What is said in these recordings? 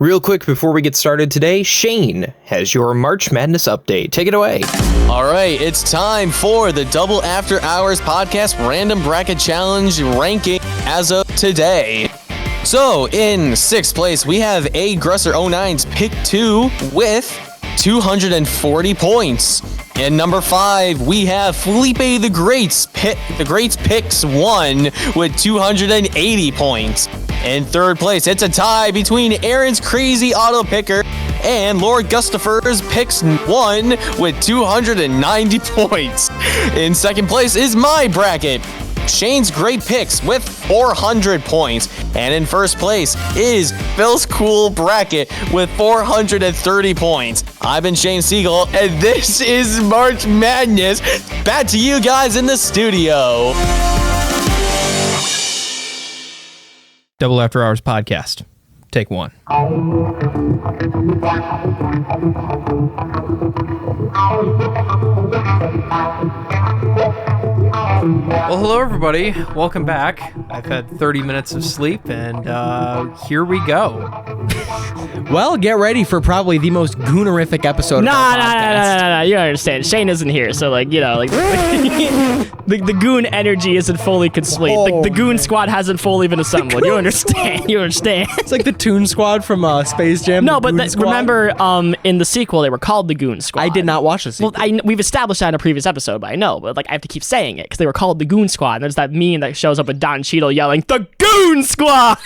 Real quick before we get started today, Shane has your March Madness update. Take it away. All right, it's time for the Double After Hours Podcast Random Bracket Challenge ranking as of today. So, in 6th place, we have A Gresser 09's Pick 2 with 240 points. In number 5, we have Felipe the Great's Picks 1 with 280 points. In 3rd place, it's a tie between Aaron's Crazy Auto Picker and Lord Gustofer's Picks 1 with 290 points. In 2nd place is my bracket, Shane's Great Picks with 400 points. And in 1st place is Phil's Cool Bracket with 430 points. I've been Shane Sygiel, and this is March Madness. Back to you guys in the studio. Double After Hours Podcast. Take 1. Well, hello everybody. Welcome back. I've had 30 minutes of sleep, and here we go. Well, get ready for probably the most goonerific episode of our podcast. No. You don't understand. Shane isn't here, so the goon energy isn't fully complete. The goon squad hasn't fully been assembled. You understand? You understand? It's like the Toon Squad from Space Jam. No, but remember, in the sequel, they were called the Goon Squad. I did not watch the sequel. Well, we've established that in a previous episode, but I know. But I have to keep saying it because they were called the Goon Squad. And there's that meme that shows up with Don Cheadle yelling, "The Goon Squad!"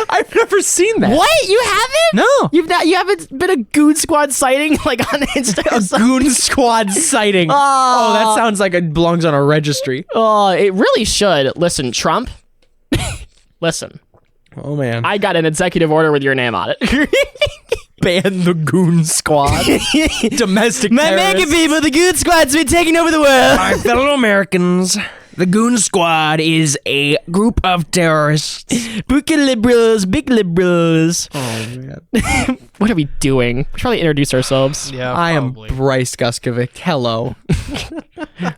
I've never seen that. What? You haven't? No. You haven't been a Goon Squad sighting on Instagram? A Goon Squad sighting. Oh, that sounds like it belongs on a registry. Oh, it really should. Listen, Trump. Listen. Oh man. I got an executive order with your name on it. Ban the Goon Squad. Domestic My American people, the Goon Squad's been taking over the world. My fellow Americans, the Goon Squad is a group of terrorists. Big liberals. Oh man. What are we doing? We should probably introduce ourselves. Yeah, I am probably. Brice Guskovict. Hello.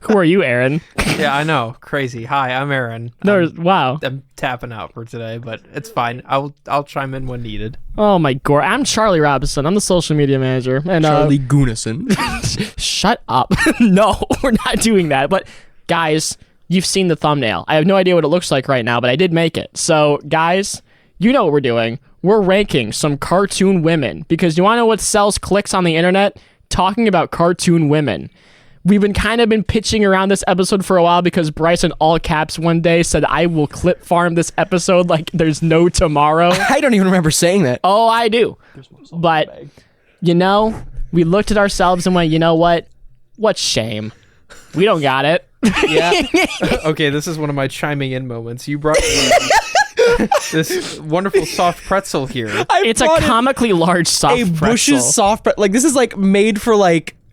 Who are you, Aaron? Yeah, I know. Crazy. Hi, I'm Aaron. Wow. I'm tapping out for today, but it's fine. I'll chime in when needed. Oh my god. I'm Charlie Robison. I'm the social media manager. And Charlie Goonison. Shut up. No, we're not doing that. But guys, you've seen the thumbnail. I have no idea what it looks like right now, but I did make it. So guys, you know what we're doing. We're ranking some cartoon women because you want to know what sells clicks on the internet? Talking about cartoon women. We've been pitching around this episode for a while because Brice in all caps one day said, "I will clip farm this episode like there's no tomorrow." I don't even remember saying that. Oh, I do. But, we looked at ourselves and went, you know what? What shame. We don't got it. Yeah. Okay, this is one of my chiming in moments. You brought this wonderful soft pretzel here. It's a comically large soft pretzel. Bush's soft pretzel. This is made for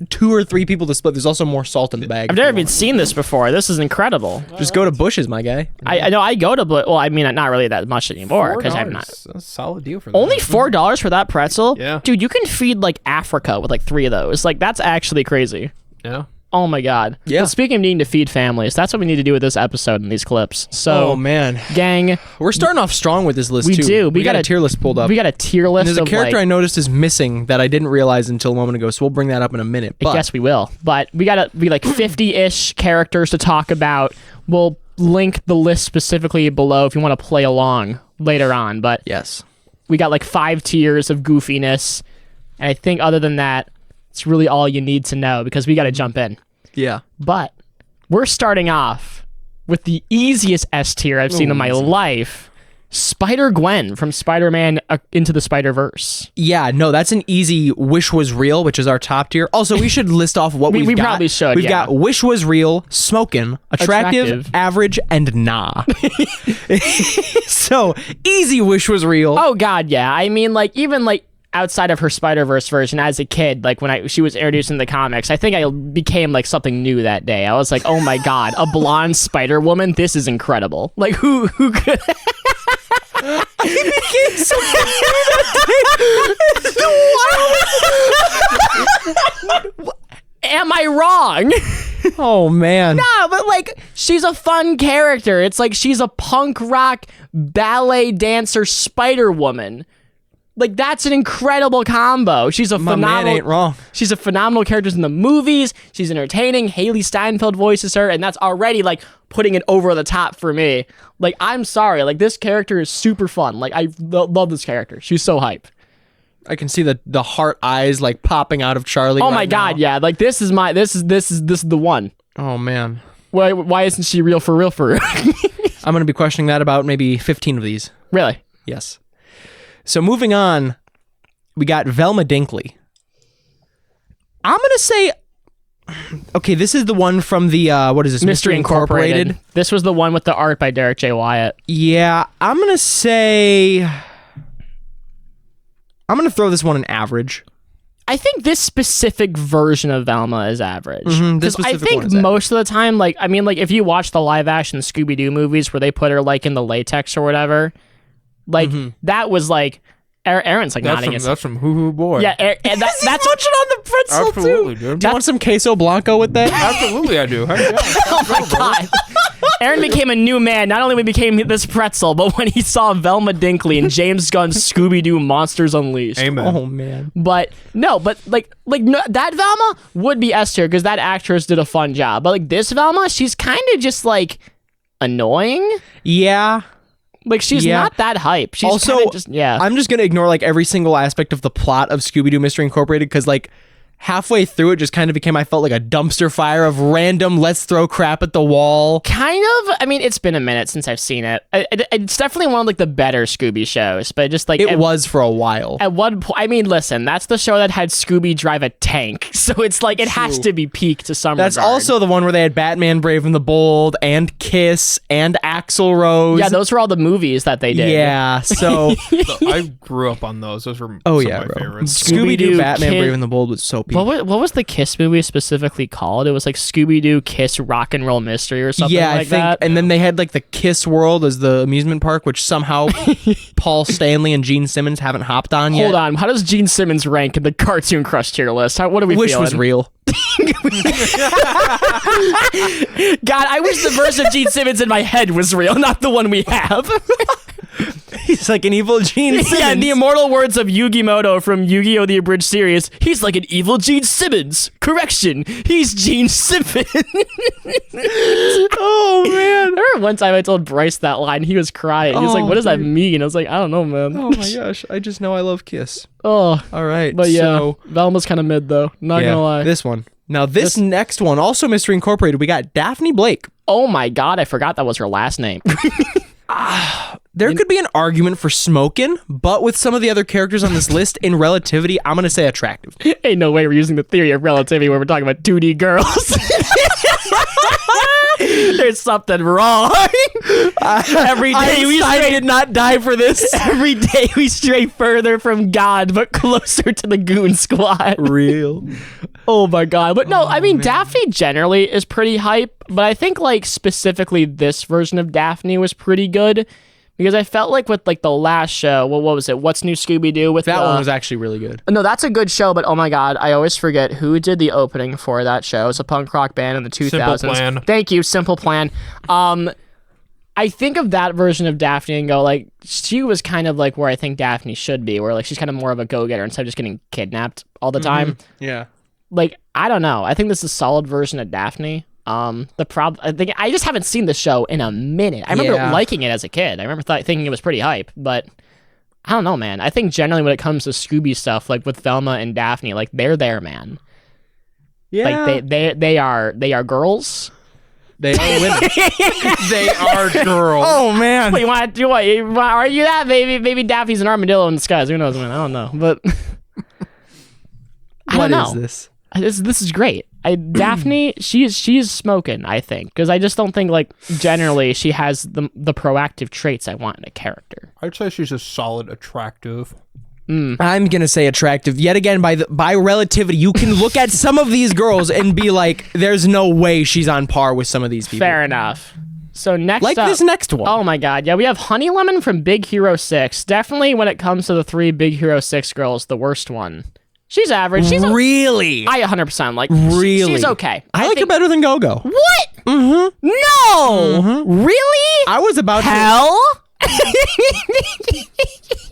2 or 3 people to split. There's also more salt in the bag. I've never even seen this before. This is incredible. Just go to Bush's, my guy. I know I go to, well, I mean, not really that much anymore because I'm not. That's a solid deal for that. Only $4 for that pretzel? Yeah. Dude, you can feed Africa with 3 of those. That's actually crazy. Yeah. Oh my god. Yeah. Well, speaking of needing to feed families, that's what we need to do with this episode and these clips. So, Oh man, gang, we're starting off strong with this list we too. do. We got a tier list pulled up. We got a tier list. And there's a of character I noticed is missing that I didn't realize until a moment ago. So we'll bring that up in a minute. I guess we will. But we got 50-ish characters to talk about. We'll link the list specifically below if you want to play along later on. But yes, we got 5 tiers of goofiness. And I think other than that, it's really all you need to know because we got to jump in. Yeah. But we're starting off with the easiest S tier I've seen in my life. Spider-Gwen from Spider-Man Into the Spider-Verse. Yeah, no, that's an easy Wish Was Real, which is our top tier. Also, we should list off what we've got. We probably should, We've got Wish Was Real, Smokin', Attractive, Average, and Nah. So, easy Wish Was Real. Oh, God, yeah. I mean, even outside of her Spider-Verse version as a kid, when she was introduced in the comics, I think I became something new that day. I was like, oh my god, a blonde Spider-Woman? This is incredible. Who could... I became so Am I wrong? Oh man. No, but she's a fun character. It's she's a punk rock ballet dancer Spider-Woman Like, that's an incredible combo. She's a My phenomenal. man ain't wrong. She's a phenomenal character in the movies. She's entertaining. Haley Steinfeld voices her, and that's already like putting it over the top for me. Like, I'm sorry, like this character is super fun. Like, I love this character. She's so hype. I can see the heart eyes like popping out of Charlie. Oh my god, yeah. Like this is the one. Oh man. Why isn't she real for real? I'm gonna be questioning that about maybe 15 of these. Really? Yes. So moving on, we got Velma Dinkley. I'm gonna say, okay, this is the one from the what is this? Mystery Incorporated. This was the one with the art by Derek J. Wyatt. Yeah, I'm gonna say, I'm gonna throw this one an average. I think this specific version of Velma is average. This Because I specific think one is average. most of the time, like, I mean, like, if you watch the live action Scooby-Doo movies where they put her, like, in the latex or whatever, like, that was, like, Aaron's, like, nodding his... That's some hoo-hoo boy. Yeah, and that's Touching on the pretzel Absolutely, too. dude. Do you want some queso blanco with that? Absolutely, I do. Hey, yeah. Oh my god. Aaron became a new man. Not only when he became this pretzel, but when he saw Velma Dinkley and James Gunn's Scooby-Doo Monsters Unleashed. Amen. Oh man. But no, no, that Velma would be S tier because that actress did a fun job. But like this Velma, she's kind of just like annoying. Yeah. Like she's Yeah. not that hype. She's Also, kinda just I'm just gonna ignore like every single aspect of the plot of Scooby-Doo Mystery Incorporated because like halfway through it just kind of became, I felt like a dumpster fire of random let's throw crap at the wall. kind of. I mean, it's been a minute since I've seen it. It's definitely one of like the better Scooby shows. But just like It was for a while. at one point, I mean, listen, that's the show that had Scooby drive a tank, so it's like it has to be peak to some That's regard. also the one where they had Batman Brave and the Bold and Kiss and Axl Rose. Yeah, those were all the movies that they did. Yeah, so I grew up on those. Those were some oh of yeah, my bro. favorites. Scooby-Doo, Batman Kid- Brave and the Bold was so peak. What was the Kiss movie specifically called? It was like Scooby-Doo Kiss Rock and Roll Mystery or something Yeah, like I think, that. and then they had like the Kiss World as the amusement park, which somehow Paul Stanley and Gene Simmons haven't hopped on yet. Hold on, how does Gene Simmons rank in the Cartoon Crush tier list? What are we Wish feeling? was real. God, I wish the version of Gene Simmons in my head was real, not the one we have. He's like an evil Gene Simmons. Yeah, in the immortal words of Yugi Moto from Yu-Gi-Oh! The Abridged series, he's like an evil Gene Simmons. Correction, he's Gene Simmons. Oh man. I remember one time I told Brice that line, he was crying. He was like, Oh, what does that dude. mean? I was like, I don't know, man. Oh my gosh, I just know I love Kiss. Oh, All right, but yeah, so, Velma's kind of mid though. Not gonna lie. this one. Now this next one, also Mystery Incorporated, we got Daphne Blake. Oh my god, I forgot that was her last name. There could be an argument for smoking, but with some of the other characters on this list, in relativity, I'm gonna say attractive. Ain't no way we're using the theory of relativity when we're talking about 2D girls. There's something wrong. Every day we did not die for this. Every day we stray further from God, but closer to the Goon Squad. Real. Oh my god. But no, I mean, Daphne generally is pretty hype, but I think like specifically this version of Daphne was pretty good because I felt like with like the last show, what was it? What's New Scooby-Doo? With That one was actually really good. No, that's a good show, but oh my god, I always forget who did the opening for that show. It's a punk rock band in the 2000s. Simple Plan. Thank you, Simple Plan. I think of that version of Daphne and go like, she was kind of like where I think Daphne should be, where like she's kind of more of a go-getter instead of just getting kidnapped all the time. Yeah. Like, I don't know. I think this is a solid version of Daphne. I think I just haven't seen the show in a minute. I remember Yeah. liking it as a kid. I remember thinking it was pretty hype, but I don't know, man. I think generally when it comes to Scooby stuff, like with Velma and Daphne, like they're there, man. Yeah. Like they are girls. They are women. They are girls. Oh man. What, you want to do? What you want to argue that? Maybe Daphne's an armadillo in disguise. Who knows, man? I don't know, but I What don't is know. this? This is great. Daphne, she's smoking, I think, because I just don't think like generally she has the proactive traits I want in a character. I'd say she's a solid attractive. I'm gonna say attractive yet again by relativity. You can look at some of these girls and be like, "There's no way she's on par with some of these people." Fair enough. So next Like up, this next one. Oh my god, yeah, we have Honey Lemon from Big Hero 6. Definitely when it comes to the 3 Big Hero 6 girls, the worst one. She's average. She's really? I 100% like. Really? She's okay. I like her better than Go-Go. What? Mm-hmm. No. Really? I was about to. Hell?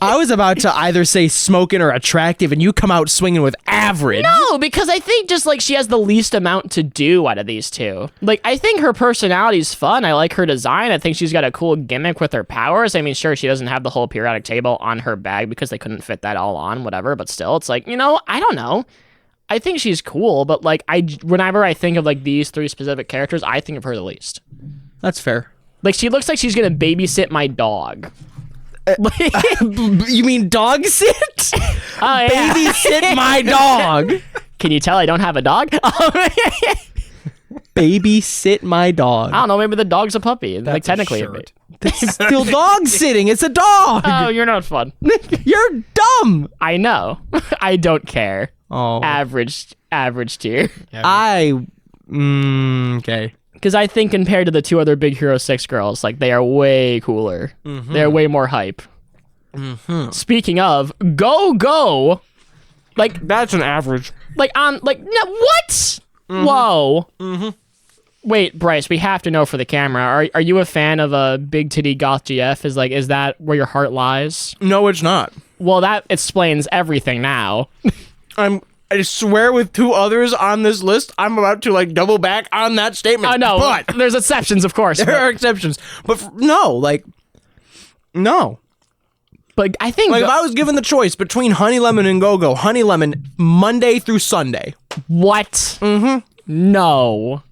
I was about to either say smoking or attractive, and you come out swinging with average. No, because I think just like she has the least amount to do out of these two. Like, I think her personality's fun. I like her design. I think she's got a cool gimmick with her powers. I mean, sure, she doesn't have the whole periodic table on her bag because they couldn't fit that all on, whatever. But still, it's like, I don't know. I think she's cool, but like, whenever I think of like these three specific characters, I think of her the least. That's fair. Like, she looks like she's gonna babysit my dog. You mean dog sit? Oh, yeah. Babysit my dog. Can you tell I don't have a dog? Babysit my dog. I don't know. Maybe the dog's a puppy. Like, technically, That's still dog sitting. It's a dog. Oh, you're not fun. You're dumb. I know. I don't care. Oh. Average tier. Okay. Because I think compared to the two other Big Hero 6 girls, like, they are way cooler. Mm-hmm. They're way more hype. Mm-hmm. Speaking of, go! Like, That's an average. like, no, what? Mm-hmm. Whoa. Mm-hmm. Wait, Brice, we have to know for the camera. Are you a fan of a big titty goth GF? Is that where your heart lies? No, it's not. Well, that explains everything now. I swear with two others on this list, I'm about to like double back on that statement. I know, but there's exceptions, of course. there are exceptions. But no. But I think Like if I was given the choice between Honey Lemon and Go-Go, Honey Lemon Monday through Sunday. what? Mm-hmm. No.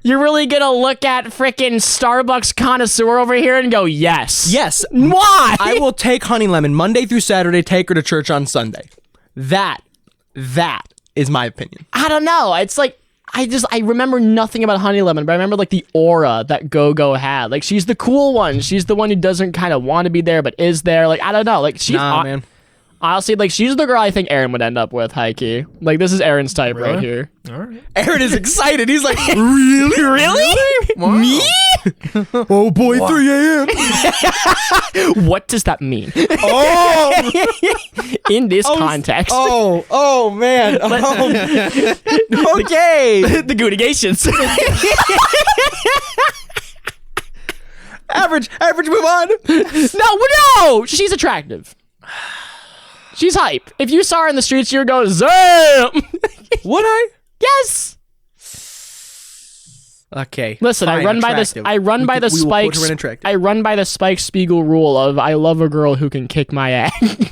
You're really gonna look at frickin' Starbucks connoisseur over here and go, yes. Yes. Why? I will take Honey Lemon Monday through Saturday, take her to church on Sunday. That is my opinion. I don't know. It's like, I remember nothing about Honey Lemon, but I remember like the aura that Go-Go had. Like, she's the cool one. She's the one who doesn't kind of want to be there, but is there. Like, I don't know. Like, she's man. Honestly, like, she's the girl I think Aaron would end up with, high-key. Like, this is Aaron's type right here. All right. Aaron is excited. He's like, really? Wow. Me? Oh boy, 3 a.m. What does that mean? Oh, In this context. oh man. Okay. The Goonigations. Average, move on. No! She's attractive. She's hype. If you saw her in the streets, you'd go, Zam! Would I? Yes! Okay. Listen, fine, I run by attractive. I run by the We will quote her Spike. in attractive. I run by the Spike Spiegel rule of I love a girl who can kick my ass.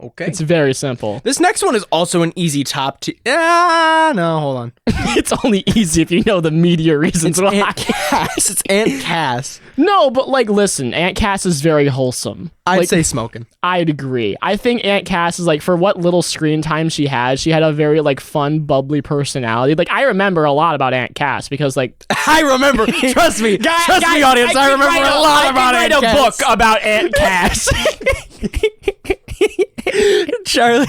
Okay. It's very simple. This next one is also an easy top tier. No, hold on. It's only easy if you know the media reasons why. Aunt Cass. It's Aunt Cass. No, but like, listen, Aunt Cass is very wholesome. I'd Like, say smoking. I'd agree. I think Aunt Cass is like, for what little screen time she had a very like fun, bubbly personality. Like, I remember a lot about Aunt Cass because like, I remember. Trust me. Trust me, audience. I remember a lot about Aunt Cass. I could write a book about Aunt Cass. Charlie.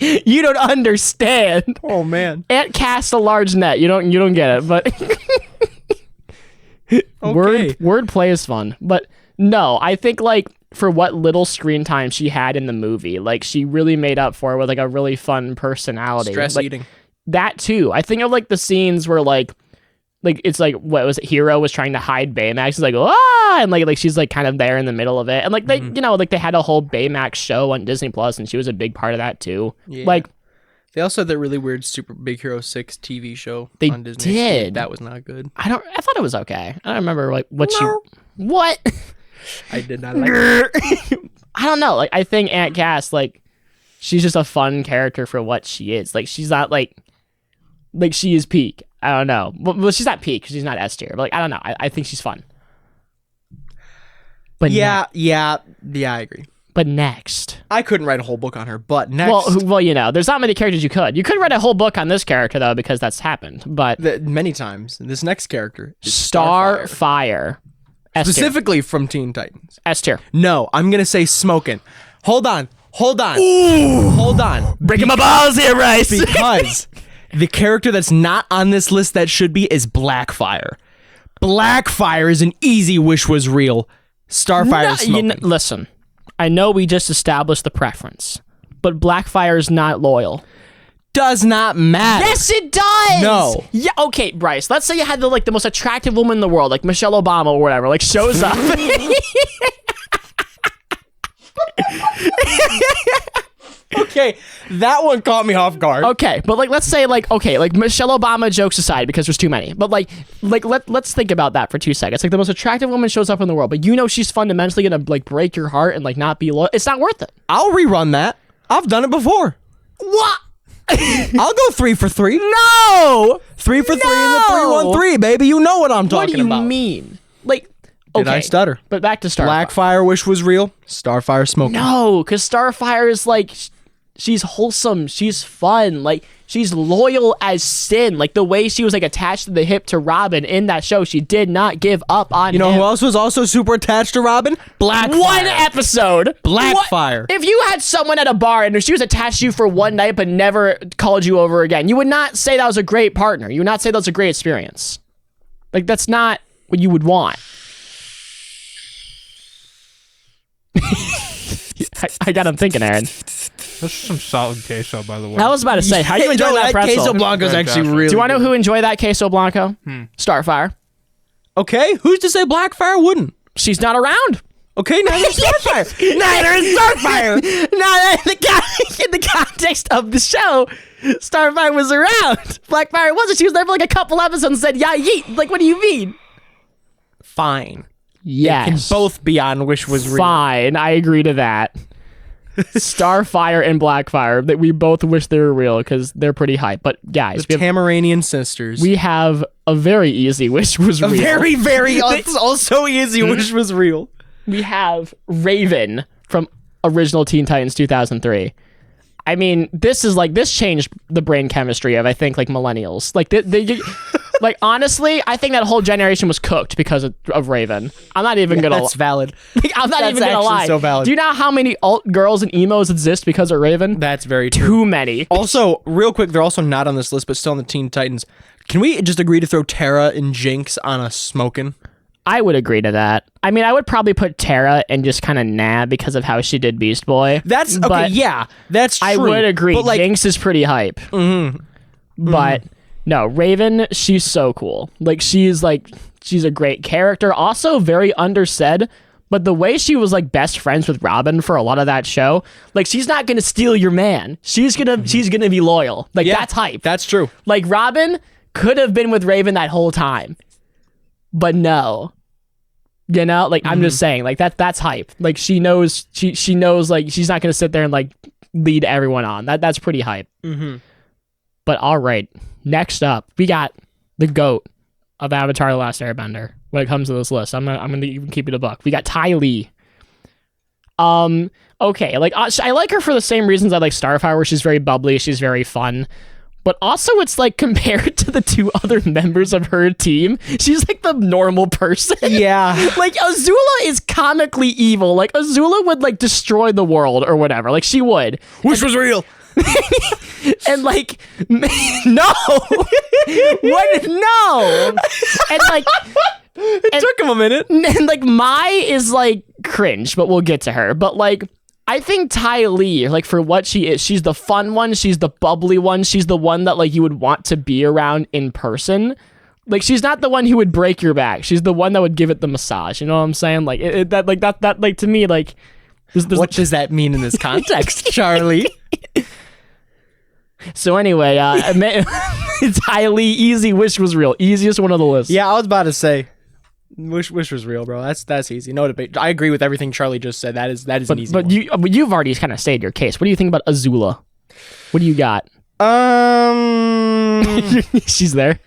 You don't understand. Oh man. Aunt Cass a large net. You don't get it, but Okay. wordplay is fun. But no, I think like for what little screen time she had in the movie, like she really made up for it with like a really fun personality. Stress Like, eating. that too. I think of like the scenes where like it's like, what was it, Hero was trying to hide Baymax. He's like, ah, and like she's like kind of there in the middle of it, and like they like they had a whole Baymax show on Disney Plus, and she was a big part of that too. Yeah. Like, They also had that really weird Super Big Hero 6 TV show They on Disney. did. That was not good. I thought it was okay. I don't remember like what what. I did not like it. I don't know. Like, I think Aunt Cass, like, she's just a fun character for what she is. Like, she's not like she is peak. I don't know. Well, she's not peak because she's not S tier. But like, I don't know. I think she's fun. But Yeah, I agree. but next, I couldn't write a whole book on her, but next. well, you know, there's not many characters you could. You could write a whole book on this character though because that's happened. But Many times. This next character is Starfire, S tier. specifically from Teen Titans. S tier. No, I'm gonna say smoking. Hold on. Hold on. Breaking my balls here, Brice. Because the character that's not on this list that should be is Blackfire. Blackfire is an easy wish was real. Starfire is smoking. Listen, I know we just established the preference, but Blackfire is not loyal. does not matter. Yes, it does. No. Yeah. Okay, Brice. Let's say you had the most attractive woman in the world, like Michelle Obama or whatever, like shows up. Okay, that one caught me off guard. Okay, but let's say Michelle Obama, jokes aside, because there's too many. But let's think about that for 2 seconds. Like the most attractive woman shows up in the world, but she's fundamentally gonna break your heart and not be loyal. It's not worth it. I'll rerun that. I've done it before. What? I'll go 3 for 3. No. 3 for 3 in the 3-1-3, baby. You know what I'm talking about. What do you mean? Did I stutter? But back to Starfire. Blackfire wish was real. Starfire smoking. No, because Starfire is she's wholesome. She's fun. She's loyal as sin. The way she was attached to the hip to Robin in that show, she did not give up on him. You know who else was also super attached to Robin? Blackfire. One episode. Blackfire. If you had someone at a bar and she was attached to you for one night but never called you over again, you would not say that was a great partner. You would not say that was a great experience. That's not what you would want. I got him thinking, Aaron. This is some solid queso, by the way. I was about to say, how do you enjoy that pretzel? Queso Blanco's actually Fantastic. really Do you want to good. know who enjoyed that queso blanco? Starfire. Okay, who's to say Blackfire wouldn't? She's not around. Okay, neither is Starfire. Neither is Starfire. Now, in the context of the show, Starfire was around. Blackfire wasn't. She was there for a couple episodes and said, yeah, yeet. What do you mean? Fine. Yes. Can both be on wish was real. Fine. I agree to that. Starfire and Blackfire, that we both wish they were real because they're pretty hype. But guys, The Tamaranian sisters. we have a very easy wish was real. very, it's also easy wish was real. We have Raven from original Teen Titans 2003. I mean, this changed the brain chemistry of, I think, millennials. Honestly, I think that whole generation was cooked because of Raven. I'm not even gonna. That's valid. I'm not That's even gonna actually lie. so valid. Do you know how many alt girls and emos exist because of Raven? That's very true. Too many. Also, real quick, they're also not on this list, but still on the Teen Titans. Can we just agree to throw Tara and Jinx on a smoking? I would agree to that. I mean, I would probably put Tara and just kind of nah because of how she did Beast Boy. That's okay. But Yeah, that's true. I would agree. But Jinx is pretty hype. But no, Raven, she's so cool. She's a great character. Also very undersaid. But the way she was best friends with Robin for a lot of that show, she's not gonna steal your man. She's gonna be loyal. That's hype. That's true. Robin could have been with Raven that whole time. But no. You know, I'm just saying, that's hype. She knows she knows she's not gonna sit there and lead everyone on. That's pretty hype. But all right, next up, we got the GOAT of Avatar: The Last Airbender. When it comes to this list, I'm gonna even keep it a buck. We got Ty Lee. Okay, I like her for the same reasons I like Starfire, where she's very bubbly, she's very fun. But also, it's compared to the two other members of her team, she's the normal person. Yeah. Azula is comically evil. Azula would destroy the world or whatever. She would. Wish was real. And no. What? No. And It took him a minute. and Mai is cringe, but we'll get to her. But I think Ty Lee, for what she is, she's the fun one, she's the bubbly one, she's the one that you would want to be around in person. She's not the one who would break your back. She's the one that would give it the massage. You know what I'm saying? That to me, What does that mean in this context, Charlie? So anyway, Ty Lee, easy wish was real, easiest one on the list. Yeah, I was about to say, wish was real, bro. That's easy. No debate. I agree with everything Charlie just said. That is an easy But one. you've already kind of stated your case. What do you think about Azula? What do you got? She's there.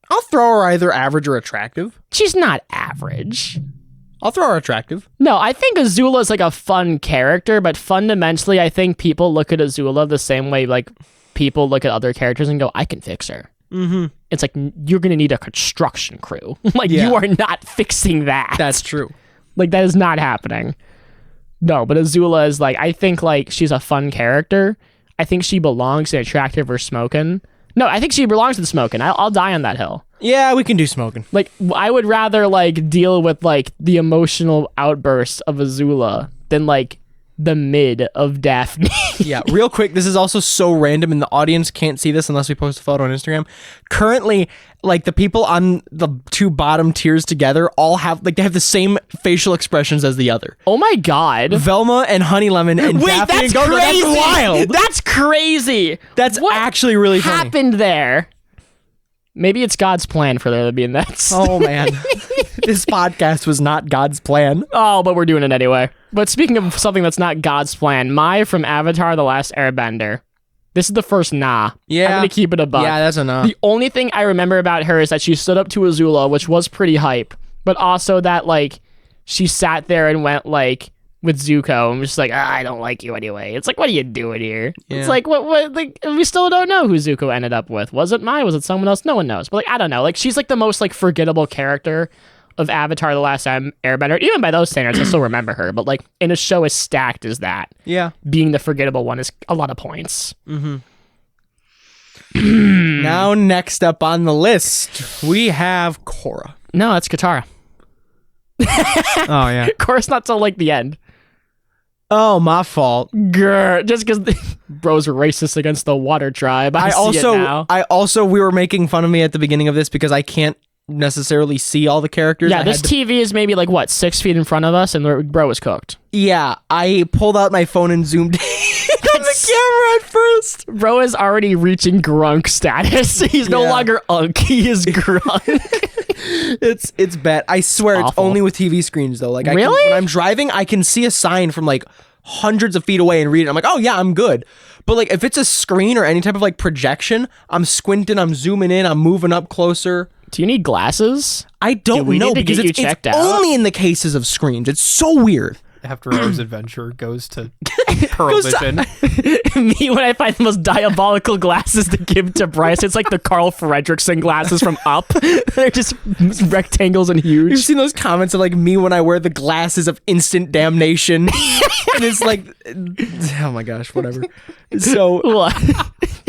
I'll throw her either average or attractive. She's not average. I'll throw her attractive. No, I think Azula is a fun character, but fundamentally, I think people look at Azula the same way people look at other characters and go, I can fix her. Mm-hmm. It's you're going to need a construction crew. You are not fixing that. That's true. That is not happening. No, but Azula is I think she's a fun character. I think she belongs in attractive or smoking. No, I think she belongs to the smoking. I'll die on that hill. Yeah, we can do smoking. I would rather deal with the emotional outbursts of Azula than the mid of Daphne. Yeah, real quick, this is also so random and the audience can't see this unless we post a photo on Instagram. Currently, like the people on the two bottom tiers together all have they have the same facial expressions as the other. Oh my god. Velma and Honey Lemon and Wait, Daphne that's and Gogo. crazy. That's wild. That's crazy. That's What actually really funny. happened there? Maybe it's God's plan for there to be in that. Oh man. This podcast was not God's plan. Oh, but we're doing it anyway. But speaking of something that's not God's plan, Mai from Avatar: The Last Airbender. This is the first nah. Yeah. I'm gonna keep it a buck. Yeah, that's enough. The only thing I remember about her is that she stood up to Azula, which was pretty hype, but also that like she sat there and went like with Zuko and was just like, I don't like you anyway. It's like, what are you doing here? Yeah. It's like what like we still don't know who Zuko ended up with. Was it Mai? Was it someone else? No one knows. But like I don't know. Like she's like the most like forgettable character of Avatar: The Last Airbender. Even by those standards, I still remember her. But like in a show as stacked as that, Yeah. being the forgettable one is a lot of points. Now next up on the list, we have Korra. No, it's Katara. Oh yeah. Korra's not till like the end. Oh, my fault. Grr, just because bros were racist against the water tribe. I see it now. We were making fun of me at the beginning of this because I can't necessarily see all the characters. Yeah, I this had to- TV is maybe like what 6 feet in front of us, and bro was cooked. Yeah, I pulled out my phone and zoomed in on the camera at first. Bro is already reaching grunk status. He's no Yeah. longer unk. He is grunk. It's bad. I swear it's awful. only with TV screens though. Like Really? when I'm driving, I can see a sign from like hundreds of feet away and read it. I'm like, oh yeah, I'm good. But like if it's a screen or any type of like projection, I'm squinting, I'm zooming in, I'm moving up closer. Do you need glasses? I don't we know need to because get you it's checked out. only in the cases of screens. It's so weird. After Hours Adventure goes to Pearl Vision. Me when I find the most diabolical glasses to give to Brice, it's like the Carl Fredricksen glasses from Up. They're just rectangles and You've huge. seen those comments of like me when I wear the glasses of instant damnation. And it's like, oh my gosh, whatever. So What?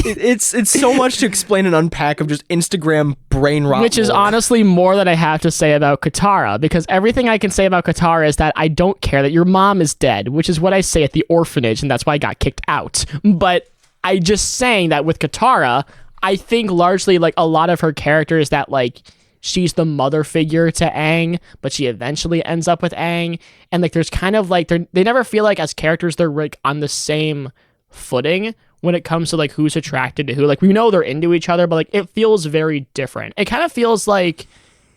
it's so much to explain and unpack of just Instagram brain rot. Which is lore. honestly more than I have to say about Katara, because everything I can say about Katara is that I don't care that your mom is dead, which is what I say at the orphanage, and that's why I got kicked out. But I just saying that with Katara, I think largely like a lot of her character is that like she's the mother figure to Aang, but she eventually ends up with Aang, and like there's kind of like they never feel like as characters they're like on the same footing when it comes to like who's attracted to who. Like we know they're into each other, but like it feels very different. It kind of feels like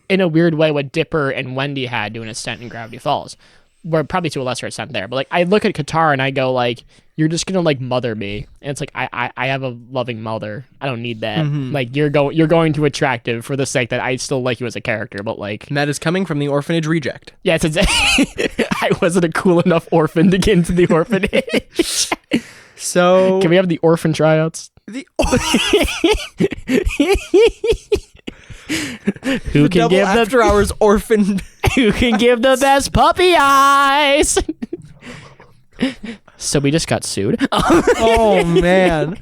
in a weird way what Dipper and Wendy had to an extent in Gravity Falls. Where probably to a lesser extent there. But like I look at Katara and I go like, you're just gonna like mother me. And it's like I have a loving mother. I don't need that. Like you're going to attractive for the sake that I still like you as a character, but like And that is coming from the orphanage reject. yeah, it's I wasn't a cool enough orphan to get into the orphanage. So Can we have the orphan tryouts? the Who can double give the after hours orphan. who can give the best puppy eyes? So we just got sued. Oh man,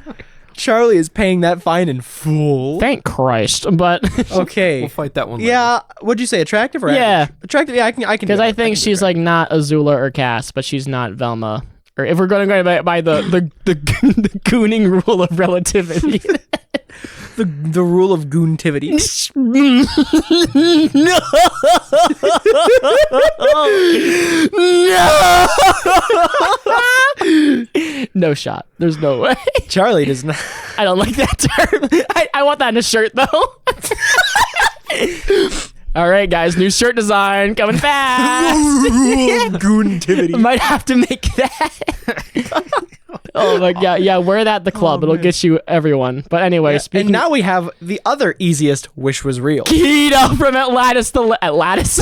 Charlie is paying that fine in full. Thank Christ. But Okay. We'll fight that one later. Yeah, what'd you say? Attractive or Yeah. average? Attractive. Yeah, I can. because do I it. think can do she's it. like not Azula or Cass, but she's not Velma. Or if we're going to go by the gooning rule of relativity. the rule of goontivity. No shot. There's no way. Charlie does not. I don't like that term. I want that in a shirt though. All right, guys, new shirt design coming fast. Goontivity. Might have to make that. Oh my god, yeah, wear that at the club. It'll get you everyone. But anyway, And speaking now we have the other easiest wish was real. Keto from Atlantis to Atlantis.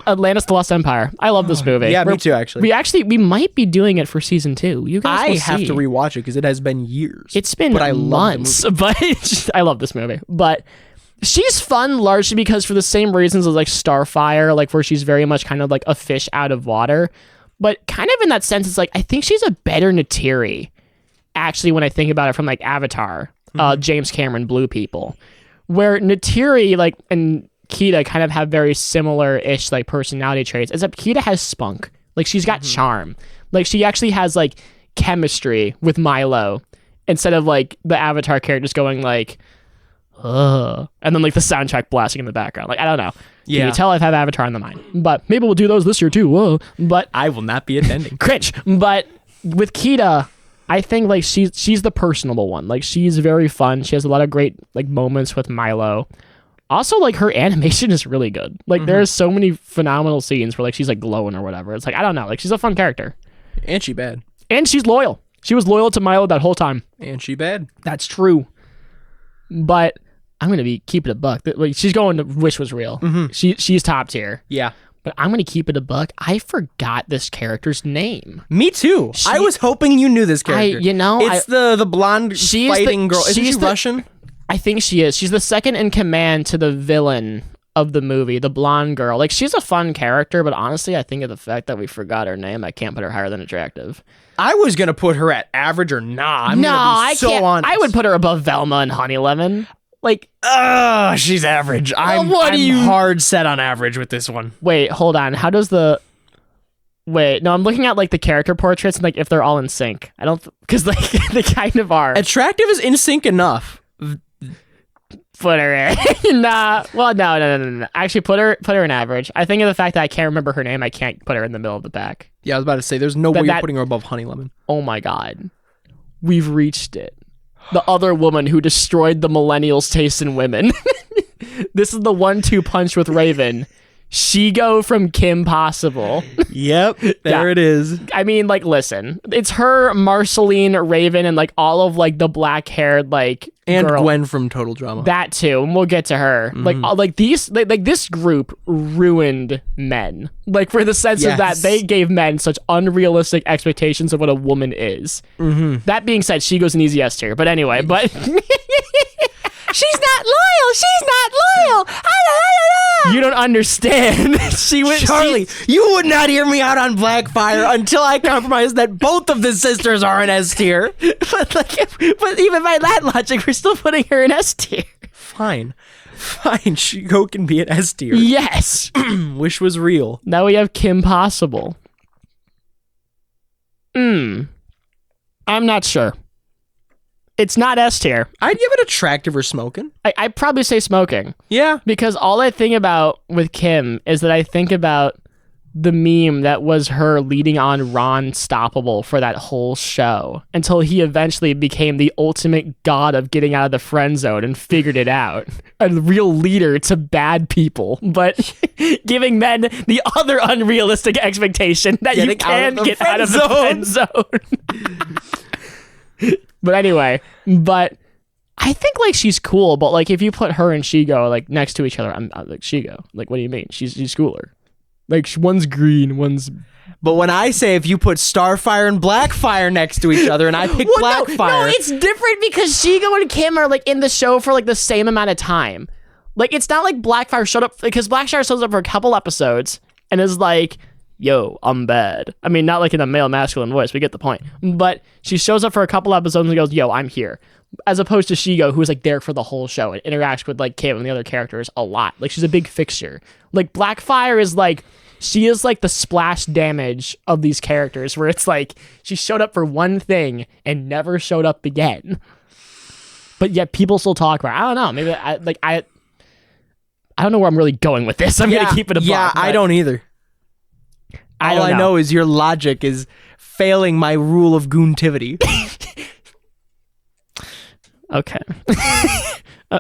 Atlantis the Lost Empire. I love this movie. Yeah, me too, actually. We might be doing it for season 2. You guys I will have see. to rewatch it because it has been years. It's been but I love the months, but I love this movie. But she's fun largely because for the same reasons as like Starfire, like where she's very much kind of like a fish out of water. But kind of in that sense, it's like I think she's a better Neytiri. Actually, when I think about it from like Avatar, James Cameron Blue People, where Neytiri like and Kita kind of have very similar-ish like personality traits, except Kita has spunk. Like she's got charm. Like she actually has like chemistry with Milo instead of like the Avatar characters going like, ugh, and then like the soundtrack blasting in the background. Like I don't know. Yeah. You can tell I've had Avatar on the mind, but maybe we'll do those this year too. Whoa, but I will not be attending. Cringe. But with Kita, I think like she's the personable one. Like she's very fun. She has a lot of great like moments with Milo. Also, like her animation is really good. Like there's so many phenomenal scenes where like she's like glowing or whatever. It's like I don't know. Like she's a fun character. And she bad. And she's loyal. She was loyal to Milo that whole time. And she bad. That's true. But I'm gonna be keep it a buck. Like, she's going to Wish Was Real. She's top tier. Yeah. But I'm gonna keep it a buck. I forgot this character's name. Me too. I was hoping you knew this character. It's the blonde fighting girl. Isn't she Russian? I think she is. She's the second in command to the villain of the movie, the blonde girl. Like she's a fun character, but honestly, I think of the fact that we forgot her name, I can't put her higher than attractive. I was gonna put her at average or not. I can't. Honest. I would put her above Velma and Honey Lemon. Like, she's average. I'm hard set on average with this one. Wait, hold on. How does the... Wait, no, I'm looking at, like, the character portraits and, like, if they're all in sync. I don't... Because, like, they kind of are. Attractive is in sync enough. Put her in. Nah. Well, no. Actually, put her in average. I think of the fact that I can't remember her name, I can't put her in the middle of the pack. Yeah, I was about to say, there's no way you're putting her above Honey Lemon. Oh, my God. We've reached it. The other woman who destroyed the millennials' taste in women. This is the 1-2 punch with Raven. Shigo from Kim Possible. Yep, there it is. I mean, like, listen. It's her, Marceline, Raven, and, like, all of, like, the black-haired, like, and girl. Gwen from Total Drama. That, too, and we'll get to her. Like these, like, this group ruined men. Like, for the sense of that, they gave men such unrealistic expectations of what a woman is. That being said, Shigo's an easy S tier. But anyway, She's not loyal. You don't understand. Charlie, you would not hear me out on Blackfire until I compromised that both of the sisters are in S tier. But even by that logic, we're still putting her in S tier. Fine. Shigo can be an S tier. Yes. Wish Was Real. Now we have Kim Possible. I'm not sure. It's not S tier. I'd give it attractive or smoking. I'd probably say smoking. Yeah. Because all I think about with Kim is that I think about the meme that was her leading on Ron Stoppable for that whole show until he eventually became the ultimate god of getting out of the friend zone and figured it out. A real leader to bad people, but giving men the other unrealistic expectation that you can get out of the friend zone. But anyway, I think like she's cool, but like if you put her and Shigo like next to each other, I'm like Shigo. Like what do you mean? She's cooler. Like one's green, one's. But when I say if you put Starfire and Blackfire next to each other, and I pick Blackfire, no, it's different because Shigo and Kim are like in the show for like the same amount of time. Like it's not like Blackfire showed up because Blackfire shows up for a couple episodes and is like, yo, I'm bad. I mean, not like in a male masculine voice. We get the point. But she shows up for a couple episodes and goes, yo, I'm here. As opposed to Shigo, who's like there for the whole show and interacts with like Kim and the other characters a lot. Like she's a big fixture. Like Blackfire is like, she is like the splash damage of these characters where it's like she showed up for one thing and never showed up again. But yet people still talk about her. I don't know. Maybe I don't know where I'm really going with this. I'm going to keep it a Yeah, I don't either. All I know is your logic is failing my rule of goontivity. Okay.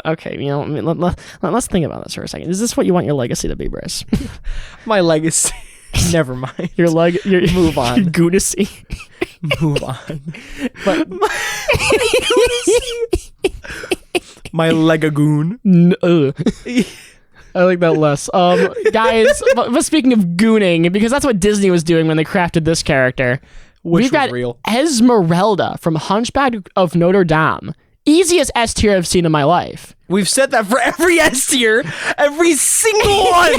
Okay, you know, let's think about this for a second. Is this what you want your legacy to be, Brice? My legacy. Never mind. Your move on. Your goonacy. Move on. But my legagoon. I like that less. Guys, but speaking of gooning, because that's what Disney was doing when they crafted this character. We've got Esmeralda from Hunchback of Notre Dame. Easiest S tier I've seen in my life. We've said that for every S tier. Every single one.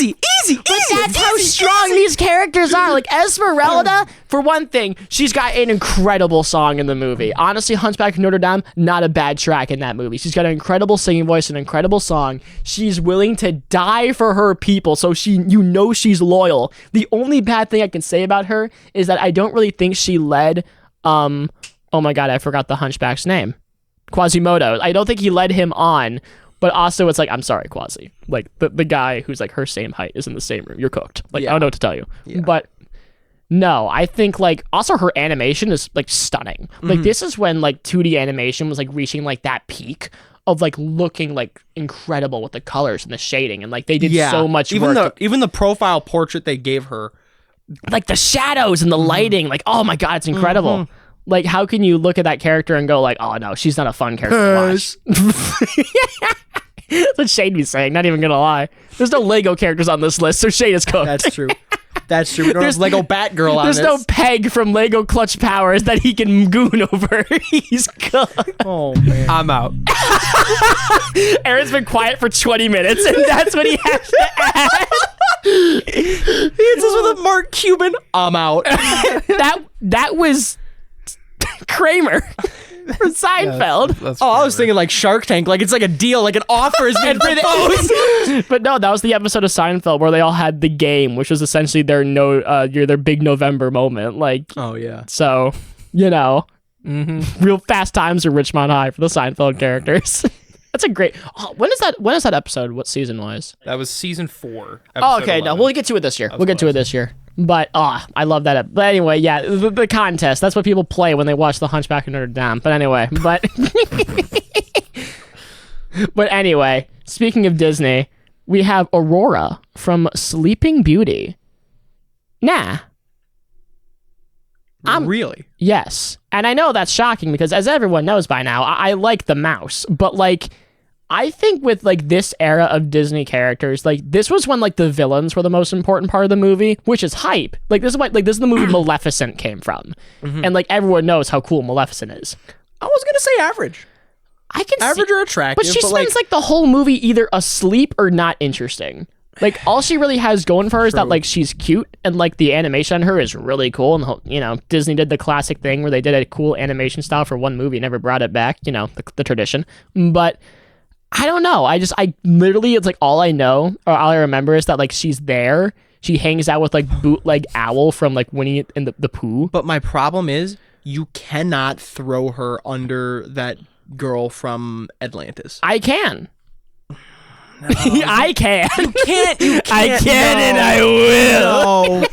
Easy. But that's how strong these these characters are. Like Esmeralda, for one thing, she's got an incredible song in the movie. Honestly, Hunchback of Notre Dame, not a bad track in that movie. She's got an incredible singing voice, an incredible song. She's willing to die for her people, so she's loyal. The only bad thing I can say about her is that I don't really think she led, oh my god, I forgot the Hunchback's name. Quasimodo. I don't think he led him on. But also, it's like, I'm sorry, Quasi. Like, the guy who's, like, her same height is in the same room. You're cooked. Like, I don't know what to tell you. Yeah. But, no, I think, like, also her animation is, like, stunning. Like, this is when, like, 2D animation was, like, reaching, like, that peak of, like, looking, like, incredible with the colors and the shading. And, like, they did so much work. Even the profile portrait they gave her. Like, the shadows and the lighting. Like, oh, my God, it's incredible. Like, how can you look at that character and go, like, oh, no, she's not a fun character to watch? That's what Shane be saying, not even gonna lie. There's no Lego characters on this list, so Shane is cooked. That's true. That's true. We don't have Lego Batgirl on this. There's no Peg from Lego Clutch Powers that he can goon over. He's cooked. Oh, man. I'm out. Aaron's been quiet for 20 minutes, and that's what he has to add. He hits us with a Mark Cuban, I'm out. That was Kramer from Seinfeld. That's I was thinking like Shark Tank, like it's like a deal, like an offer is being proposed. But no, that was the episode of Seinfeld where they all had the game, which was essentially their their big November moment. Like, oh yeah. So, real fast times are Richmond High for the Seinfeld characters. That's a great. Oh, when is that episode? What season was? That was season 4. Oh, okay. 11. No, we'll get to it this year. We'll get to it this year. But I love that. But anyway, yeah, the contest. That's what people play when they watch The Hunchback of Notre Dame. But anyway, but anyway, speaking of Disney, we have Aurora from Sleeping Beauty. Really? Yes. And I know that's shocking because as everyone knows by now, I like the mouse. But like, I think with like this era of Disney characters, like this was when like the villains were the most important part of the movie, which is hype. Like this is the movie Maleficent came from. And like everyone knows how cool Maleficent is. I was going to say average. I can average see, or attractive. But she spends like the whole movie either asleep or not interesting. Like all she really has going for her is that like she's cute and like the animation on her is really cool. And Disney did the classic thing where they did a cool animation style for one movie, never brought it back. The tradition. But I don't know. I literally, it's like all I know or all I remember is that like she's there. She hangs out with like Bootleg Owl from like Winnie and the Pooh. But my problem is you cannot throw her under that girl from Atlantis. I can. No. I can. You can't. I can and I will.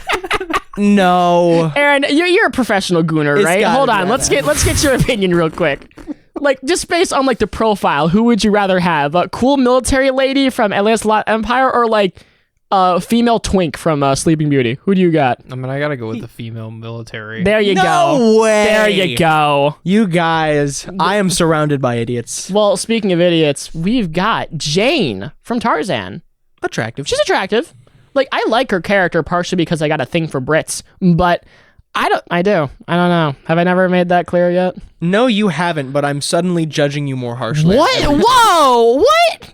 No. Aaron, you're a professional gooner, right? Hold on. Let's get your opinion real quick. Like, just based on, like, the profile, who would you rather have? A cool military lady from Atlantis Empire or, like, a female twink from Sleeping Beauty? Who do you got? I mean, I gotta go with the female military. There you go. No way. There you go. You guys, I am surrounded by idiots. Well, speaking of idiots, we've got Jane from Tarzan. Attractive. She's attractive. Like, I like her character partially because I got a thing for Brits, but I do. I don't know. Have I never made that clear yet? No, you haven't, but I'm suddenly judging you more harshly. What? Whoa! What?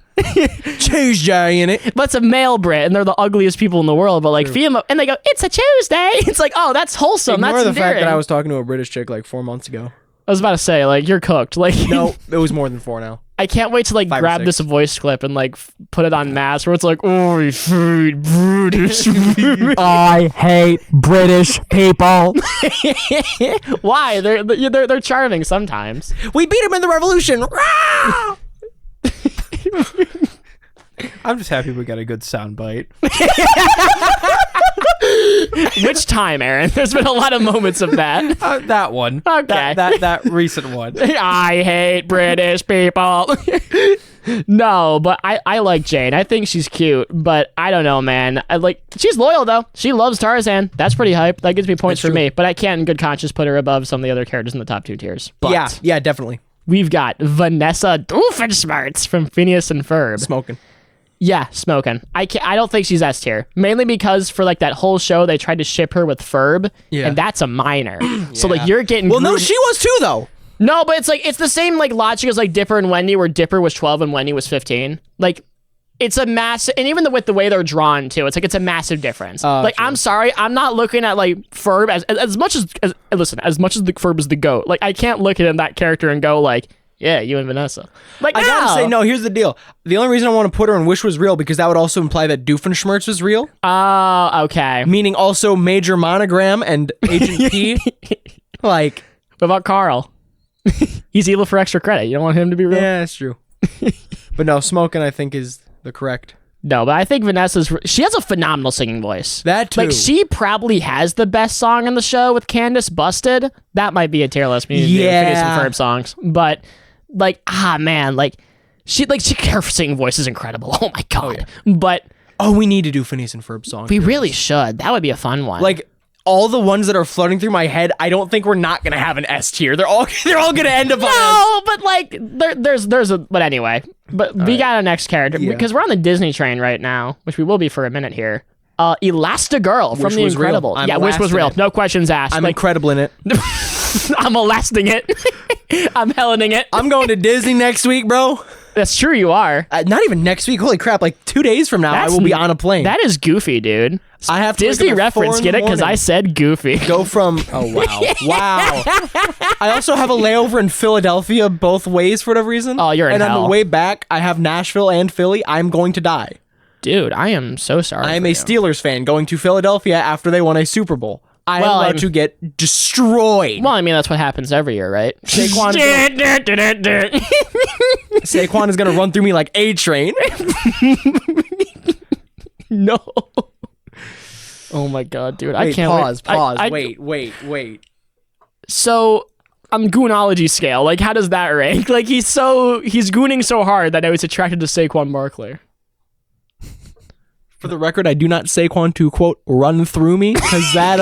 Tuesday in it. But it's a male Brit, and they're the ugliest people in the world. But like female, and they go, "It's a Tuesday." It's like, oh, that's wholesome. Ignore that's the endearing. fact that I was talking to a British chick like 4 months ago. I was about to say, like, you're cooked. Like, no, it was more than 4 now. I can't wait to like grab this voice clip and like put it on mass where it's like, oh, I hate British. I hate British people. Why? They're charming sometimes. We beat them in the revolution. I'm just happy we got a good soundbite. Which time, Aaron? There's been a lot of moments of that. That one. Okay. That recent one. I hate British people. No, but I like Jane. I think she's cute, but I don't know, man. She's loyal though. She loves Tarzan. That's pretty hype. That gives me points for me. But I can't in good conscience put her above some of the other characters in the top 2 tiers. But yeah, definitely. We've got Vanessa Doofenshmirtz from Phineas and Ferb. Smoking. Yeah, smoking. I don't think she's S tier. Mainly because for like that whole show they tried to ship her with Ferb, and that's a minor. So like you're getting no, she was too though. No, but it's the same like logic as like Dipper and Wendy, where Dipper was 12 and Wendy was 15. Like It's a massive, and even with the way they're drawn too, it's like it's a massive difference. Like, true. I'm sorry, I'm not looking at like Ferb as much as listen, as much as the Ferb is the GOAT. Like, I can't look at him, that character, and go like, yeah, you and Vanessa. Like, I gotta say, no, here's the deal. The only reason I want to put her in Wish Was Real, because that would also imply that Doofenshmirtz was real. Oh, okay. Meaning also Major Monogram and Agent P. Like, What about Carl? He's evil for extra credit. You don't want him to be real? yeah, that's true. But no, Smokin', I think, is the correct. No, but I think she has a phenomenal singing voice. That too. Like, she probably has the best song on the show with Candace, Busted. That might be a tier list. Yeah. Some Ferb songs. But, like, man, like, her singing voice is incredible. Oh my God. But we need to do Phineas and Ferb songs. we really should. That would be a fun one. Like, all the ones that are floating through my head, I don't think we're not gonna have an S tier. They're all gonna end up on S. no, but like but anyway. But we got our next character because we're on the Disney train right now, which we will be for a minute here. Elastigirl from Wish The Was Real. Incredibles. I'm Yeah, Wish Was elasting real. it. No questions asked. I'm Like, incredible in it. I'm elasting it. I'm Helening it. I'm going to Disney next week, bro. That's true, you are. Not even next week. Holy crap! Like 2 days from now, I will be on a plane. That is goofy, dude. I have to Disney wake up at 4 reference, in get the it? Because I morning. said goofy. Go from wow. I also have a layover in Philadelphia both ways for whatever reason. Oh, you're in and on hell. the way back, I have Nashville and Philly. I'm going to die. Dude, I am so sorry. I am for a you. Steelers fan going to Philadelphia after they won a Super Bowl. I am about to get destroyed. Well, I mean, that's what happens every year, right? Saquon is gonna run through me like A Train. No. Oh my God, dude. I Wait, can't pause. wait. Wait. So, on Goonology scale, like, how does that rank? Like, he's gooning so hard that I was attracted to Saquon Barkley. For the record, I do not Saquon to quote run through me because that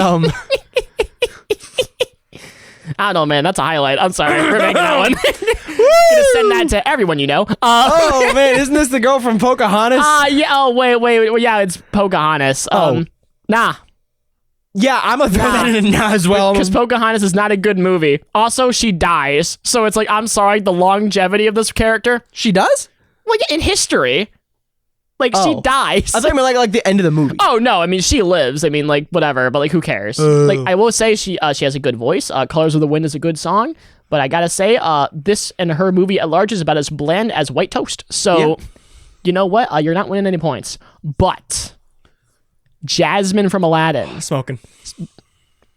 I don't know, man. That's a highlight. I'm sorry. We're making that one. Gonna send that to everyone you know. Oh man, isn't this the girl from Pocahontas? Yeah. Oh, wait. Yeah, it's Pocahontas. Nah. Yeah, I'm a throw that in now as well. Because Pocahontas is not a good movie. Also, she dies. So it's like, I'm sorry, the longevity of this character. She does? Well, yeah, in history. Like, she dies. I thought you meant like the end of the movie. Oh, no. I mean, she lives. I mean, like, whatever. But, like, who cares? Like, I will say she has a good voice. Colors of the Wind is a good song. But I gotta say, this and her movie at large is about as bland as white toast. So, you know what? You're not winning any points. But Jasmine from Aladdin. Smoking.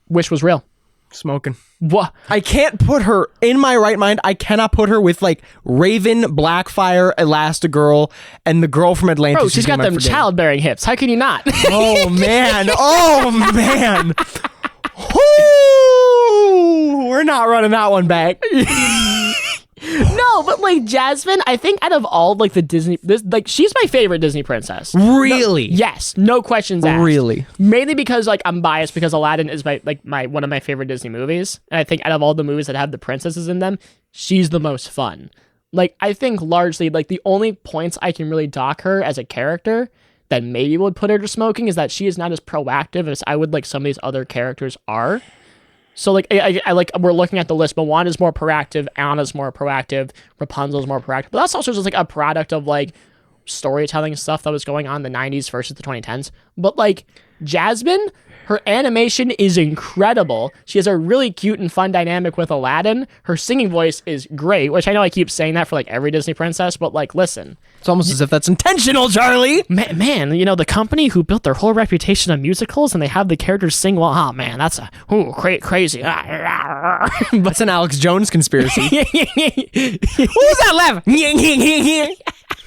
Wish Was Real. Smoking. What? I can't put her in my right mind. I cannot put her with like Raven, Blackfire, Elastigirl, and the girl from Atlantis. Bro, she's got them childbearing hips. How can you not? Oh man. Oh man. Ooh, we're not running that one back. No, but like Jasmine, I think out of all like the Disney, she's my favorite Disney princess. Really? Yes, no questions asked. Really? Mainly because like I'm biased because Aladdin is my one of my favorite Disney movies, and I think out of all the movies that have the princesses in them, she's the most fun. Like I think largely like the only points I can really dock her as a character that maybe would put her to smoking is that she is not as proactive as I would like some of these other characters are. So, like, I like, we're looking at the list, but Wanda's more proactive, Anna's more proactive, Rapunzel's more proactive. But that's also just, like, a product of, like, storytelling stuff that was going on in the 90s versus the 2010s. But, like, Jasmine, her animation is incredible. She has a really cute and fun dynamic with Aladdin. Her singing voice is great, which I know I keep saying that for, like, every Disney princess, but, like, listen. It's almost as if that's intentional, Charlie. Man, you know, the company who built their whole reputation on musicals and they have the characters sing well, oh man, that's crazy. That's an Alex Jones conspiracy. Who's that laugh? No,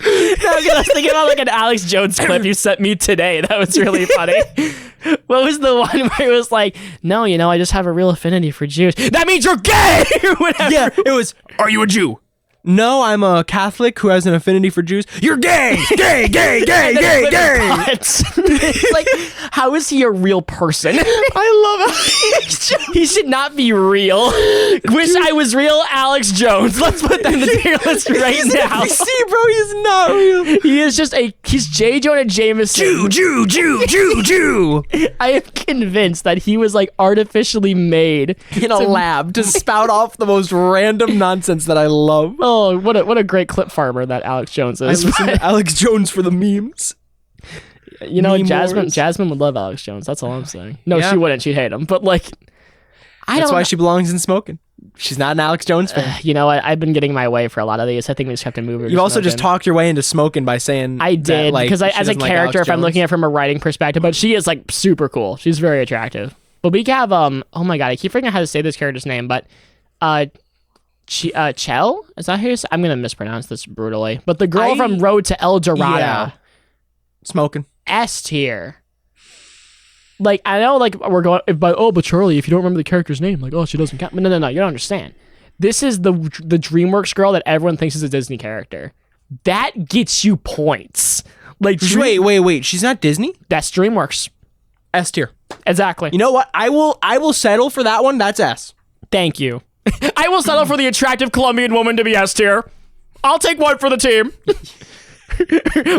I was thinking about like an Alex Jones clip you sent me today. That was really funny. What was the one where it was like, no, you know, I just have a real affinity for Jews. That means you're gay! Whatever. Yeah, it was, are you a Jew? No, I'm a Catholic who has an affinity for Jews. You're gay! Gay! Like, how is he a real person? I love it. He should not be real. Wish I was real Alex Jones. Let's put that in the tier list right now. See, bro, he's not real. He is just he's J. Jonah Jameson. Jew. I am convinced that he was like artificially made In a lab to spout off the most random nonsense that I love. Oh Oh, what a great clip farmer that Alex Jones I is. listen to Alex Jones for the memes. You know, Meme wars. Jasmine would love Alex Jones. That's all I'm saying. No, Yeah. she wouldn't. She'd hate him. But like, That's why she belongs in smoking. She's not an Alex Jones fan. You know, I've been getting my way for a lot of these. I think we just have to move her. You also just talked your way into smoking by saying I did that, like, because she as a doesn't like character, Alex if I'm Jones. looking at it from a writing perspective, but she is like super cool. She's very attractive. But we have oh my god, I keep forgetting how to say this character's name, but Chell? Is that who? I'm gonna mispronounce this brutally. But the girl from Road to El Dorado. Yeah. Smoking. S tier. Like, I know, like, we're going, but Charlie, if you don't remember the character's name, like, oh, she doesn't count. No, you don't understand. This is the DreamWorks girl that everyone thinks is a Disney character. That gets you points. Like, Wait. She's not Disney? that's DreamWorks. S tier. Exactly. You know what? I will settle for that one. That's S. Thank you. I will settle for the attractive Colombian woman to be S tier. I'll take one for the team.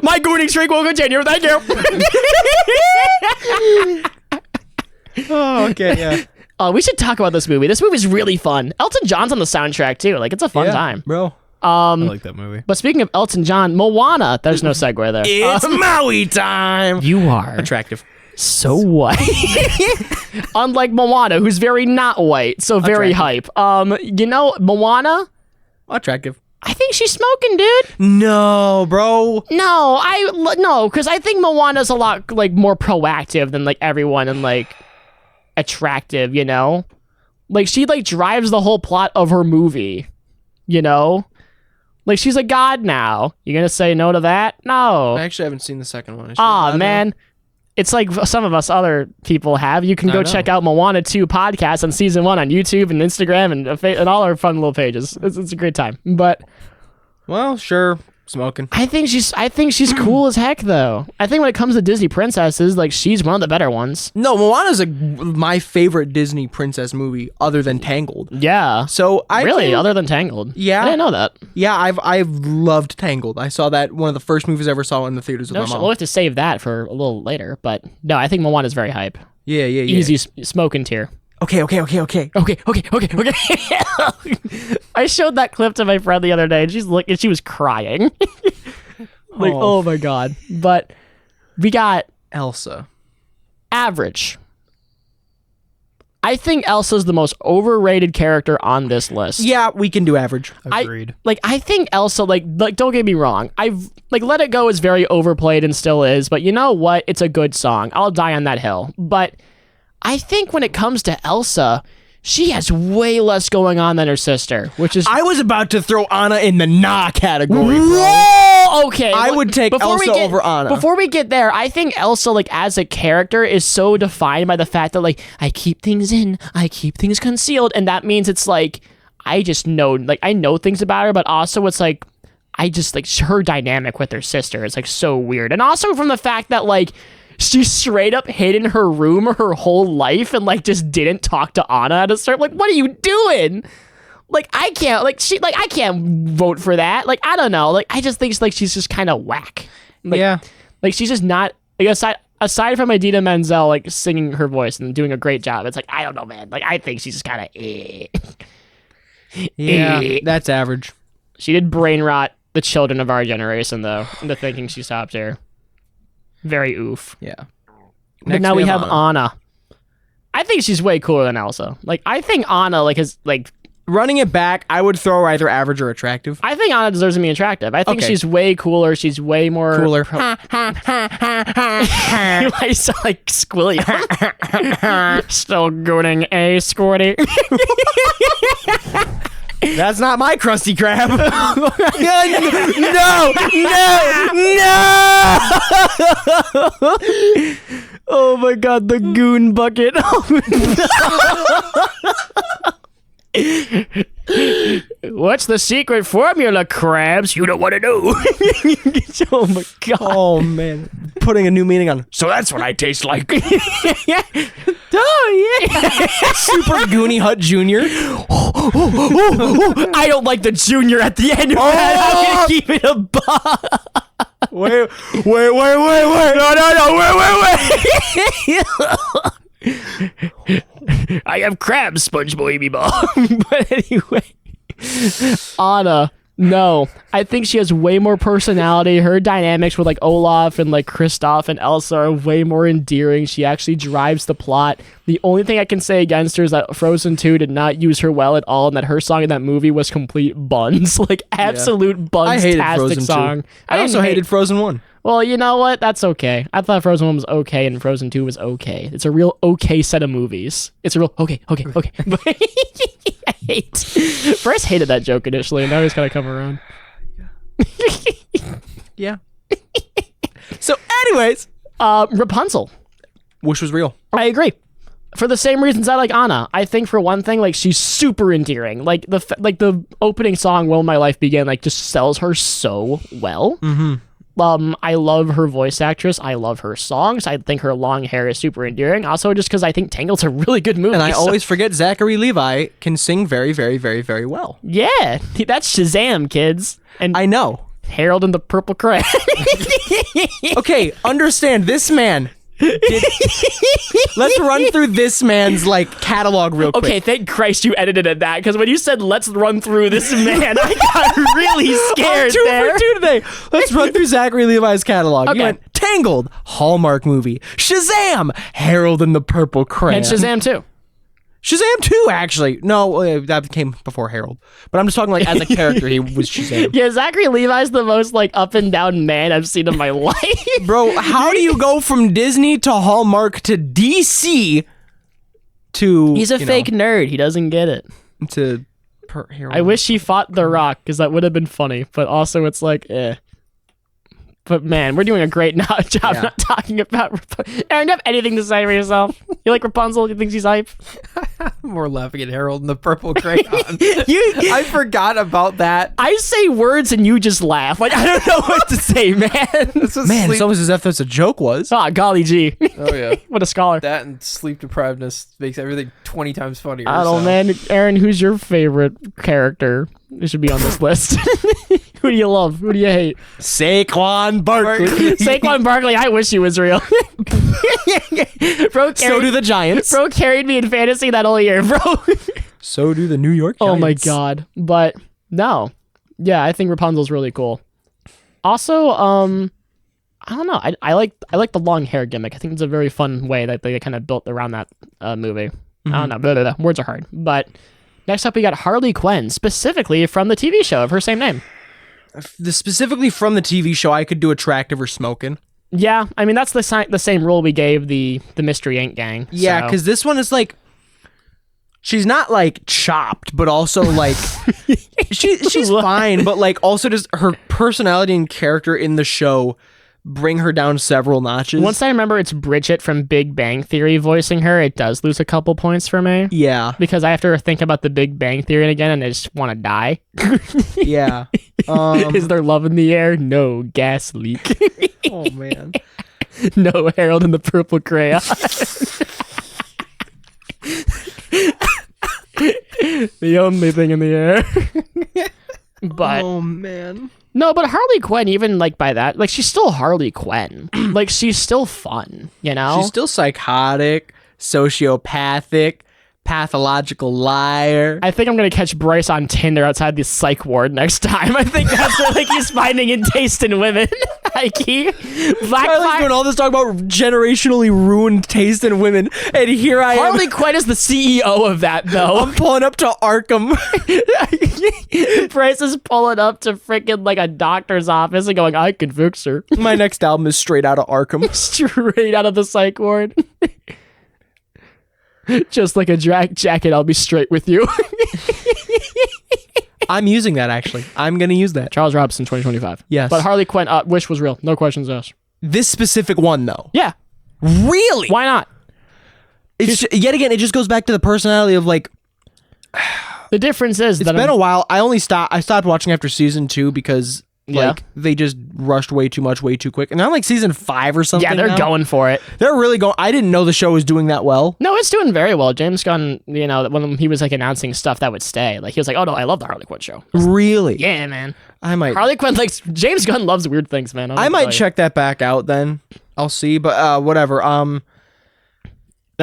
My gooning streak will continue. Thank you. Oh, okay, yeah. We should talk about this movie. This movie's really fun. Elton John's on the soundtrack too. Like, it's a fun time. bro. I like that movie. But speaking of Elton John, Moana. There's no segue there. It's Maui time. You are Attractive. so white. Unlike Moana, who's very not white, so very hype. You know, Moana, Attractive. I think she's smoking, dude. No, bro. No, because I think Moana's a lot like more proactive than like everyone and like attractive, you know? Like she like drives the whole plot of her movie, you know? Like she's a god now. You gonna say no to that? No. I actually haven't seen the second one. Aw, man. It's like some of us other people have. You can go check out Moana 2 podcast on season 1 on YouTube and Instagram and all our fun little pages. It's a great time. But Well, sure. Smoking. I think she's cool as heck though. I think when it comes to Disney princesses, like she's one of the better ones. No, Moana's my favorite Disney princess movie other than Tangled. Yeah. So I Really, think- other than Tangled. Yeah. I didn't know that. Yeah, I've loved Tangled. I saw that one of the first movies I ever saw in the theaters with No, my mom. we'll have to save that for a little later. But no, I think Moana's very hype. Yeah. Easy smoking tier. Okay. Okay. I showed that clip to my friend the other day, and she was crying. Like, oh my god. But we got Elsa. average. I think Elsa's the most overrated character on this list. Yeah, we can do average. Agreed. I think Elsa, like don't get me wrong. I've like Let It Go is very overplayed and still is, but you know what? It's a good song. I'll die on that hill. But I think when it comes to Elsa, she has way less going on than her sister, which is I was about to throw Anna in the nah category. Whoa! Okay. I would take before we Elsa over Anna. Before we get there, I think Elsa, like, as a character is so defined by the fact that, like, I keep things in, I keep things concealed, and that means it's, like, I just know, like, I know things about her, but also it's, like, I just, like, her dynamic with her sister is, like, so weird. And also from the fact that, like, she straight up hid in her room her whole life and, like, just didn't talk to Anna at a start. Like, what are you doing? Like, I can't, like, I can't vote for that. Like, I don't know. Like, I just think, like, she's just kind of whack. Like, Yeah. Like, she's just not, like, aside from Idina Menzel, like, singing her voice and doing a great job, it's like, I don't know, man. Like, I think she's just kind of, Yeah, that's average. She did brain rot the children of our generation, though, into thinking she stopped here. Very oof. Yeah. But Next now we have Anna. Anna. I think she's way cooler than Elsa. Like, I think Anna, like, is, like, Running it back, I would throw her either average or attractive. I think Anna deserves to be attractive. I think Okay. she's way cooler. She's way more Cooler. I sound like Squilliam. Still gooning a squirty. That's not my Krusty Krab. No! Oh my god, the goon bucket. What's the secret formula, Krabs? You don't want to know. Oh my god. Oh man, putting a new meaning on. So that's what I taste like. Oh yeah. Super Goonie Hut Jr. I don't like the junior at the end of that. I'm gonna keep it a buck. Wait. I have crabs, SpongeBob Amy Ball. But anyway, Anna, No, I think she has way more personality. Her dynamics with like Olaf and like Kristoff and Elsa are way more endearing. She actually drives the plot. The only thing I can say against her is that Frozen 2 did not use her well at all, and that her song in that movie was complete buns, like absolute buns. I hated Frozen song. 2. I also hated Frozen 1. Well, you know what? That's okay. I thought Frozen 1 was okay and Frozen 2 was okay. It's a real okay set of movies. It's a real okay. I hate. Bryce hated that joke initially, and now he's kind of come around. Yeah. So, anyways, Rapunzel. which was real. I agree. For the same reasons I like Anna. I think for one thing, like she's super endearing. Like the opening song "Will My Life Begin" like just sells her so well. Mm-hmm. I love her voice actress. I love her songs. I think her long hair is super endearing. Also, just because I think Tangled's a really good movie. And I always forget Zachary Levi can sing very, very, very, very well. Yeah, that's Shazam, kids. And I know. Harold and the Purple Crayon. Okay, understand this man. Let's run through this man's like catalog real quick. Okay, thank Christ you edited at that, because when you said "let's run through this man," I got really scared. Two there. for two today. Let's run through Zachary Levi's catalog. Okay. You went Tangled, Hallmark movie, Shazam, Harold and the Purple Crayon, And Shazam too. Shazam 2, actually. No, that came before Harold. But I'm just talking like as a character, he was Shazam. Yeah, Zachary Levi's the most like up and down man I've seen in my life. Bro, how do you go from Disney to Hallmark to DC to... He's a fake nerd. He doesn't get it. To Harold. I wish he fought The Rock, because that would have been funny. But also, it's like, eh. But man, we're doing a great job not talking about Rapunzel. Aaron, do you have anything to say for yourself? You like Rapunzel? You think she's hype? I'm more laughing at Harold and the Purple Crayon. I forgot about that. I say words and you just laugh. Like, I don't know what to say, man. Man, it's almost as if that's a joke was. Ah, golly gee. Oh, yeah. What a scholar. That and sleep deprivedness makes everything 20 times funnier. I don't know, man. Aaron, who's your favorite character? It should be on this list. Who do you love? Who do you hate? Saquon Barkley. Saquon Barkley, I wish he was real. Bro, So do the Giants. Bro carried me in fantasy that whole year, bro. So do the New York Giants. Oh my god. But no. Yeah, I think Rapunzel's really cool. Also, I don't know. I like the long hair gimmick. I think it's a very fun way that they kind of built around that movie. I don't know. Blah, blah, blah. Words are hard. But next up, we got Harley Quinn, specifically from the TV show of her same name. Specifically from the TV show, I could do attractive or smoking. Yeah, I mean, that's the same rule we gave the Mystery Inc. gang. Yeah, because this one is like, she's not like chopped, but also like, she's fine, but like also just her personality and character in the show bring her down several notches. Once I remember it's Bridget from Big Bang Theory voicing her, it does lose a couple points for me. Yeah. Because I have to think about the Big Bang Theory again and I just want to die. Yeah. Is there love in the air? No. Gas leak. Oh, man. No. Harold and the Purple Crayon. The only thing in the air. But oh, man. no, but Harley Quinn, even like by that, like she's still Harley Quinn. Like she's still fun, you know? She's still psychotic, sociopathic, pathological liar. I think I'm gonna catch Bryce on Tinder outside the psych ward next time. I think that's what like he's finding in taste in women. Like he Charlie's doing all this talk about generationally ruined taste in women, and here I am. Harley Quinn is the CEO of that, though. I'm pulling up to Arkham. Bryce is pulling up to freaking like a doctor's office and going, "I can fix her." My next album is straight out of Arkham. Straight out of the psych ward. Just like a drag jacket, I'll be straight with you. I'm using that, actually. I'm going to use that. Charles Robison, 2025. Yes. But Harley Quinn, Wish was real. No questions asked. This specific one, though. Yeah. Really? Why not? It's yet again, it just goes back to the personality of like... The difference is It's been a while. I stopped watching after season 2 because... Like, they just rushed way too much, way too quick. And I'm like season 5 or something. Yeah, they're going for it. They're really going. I didn't know the show was doing that well. No, it's doing very well. James Gunn, you know, when he was like announcing stuff that would stay, like he was like, "Oh no, I love the Harley Quinn show." Really? Yeah, man. I might. Harley Quinn, like James Gunn loves weird things, man. I might check that back out then. I'll see, but whatever.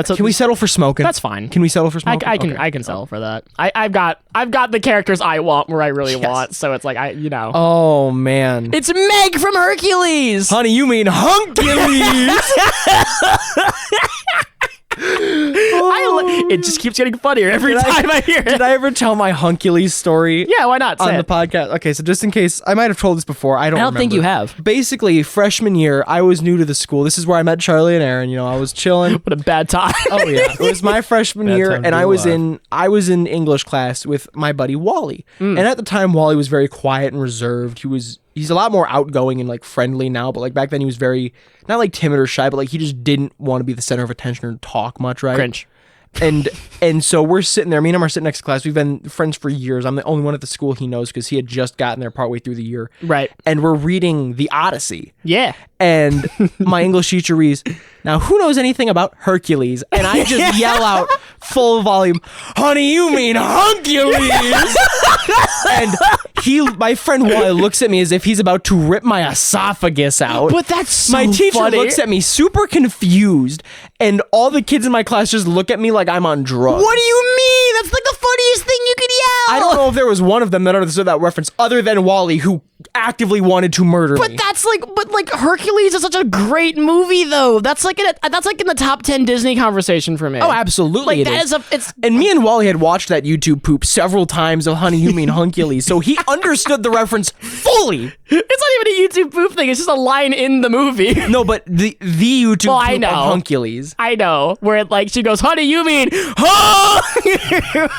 Can we settle for smoking? That's fine. Can we settle for smoking? I can settle for that. I've got the characters I want where I really want, so it's like Oh man. It's Meg from Hercules. Honey, you mean Huncules? It just keeps getting funnier every time I hear it. Did I ever tell my Huncules story? Yeah, why not? On Say the it. podcast. Okay, so just in case, I might have told this before. I don't think you have. Basically, freshman year, I was new to the school. This is where I met Charlie and Aaron. You know, I was chilling. What a bad time. Oh yeah, it was my freshman Bad year, time to and be I was in English class with my buddy Wally. And at the time, Wally was very quiet and reserved. He's a lot more outgoing and like friendly now, but like back then he was very not like timid or shy, but like he just didn't want to be the center of attention or talk much, right? Cringe. And so we're sitting there. Me and him are sitting next to class. We've been friends for years. I'm the only one at the school he knows because he had just gotten there partway through the year. Right. And we're reading The Odyssey. Yeah. And my English teacher reads, "Now who knows anything about Hercules?" And I just yell out full volume, "Honey, you mean Huncules?" And my friend Wally looks at me as if he's about to rip my esophagus out. But that's so my teacher funny. looks at me super confused, and all the kids in my class just look at me like I'm on drugs. What do you mean? That's like the funniest thing you could yell. I don't know if there was one of them that understood that reference other than Wally, who actively wanted to murder me. But Hercules is such a great movie, though. That's like in the top 10 Disney conversation for me. Oh, absolutely. Like it is. it's And me and Wally had watched that YouTube poop several times of Honey, You Mean Huncules, so he understood the reference fully. It's not even a YouTube poop thing. It's just a line in the movie. No, but the YouTube Well, poop I know. of Huncules. I know, where it like she goes, "Honey, you mean huh?"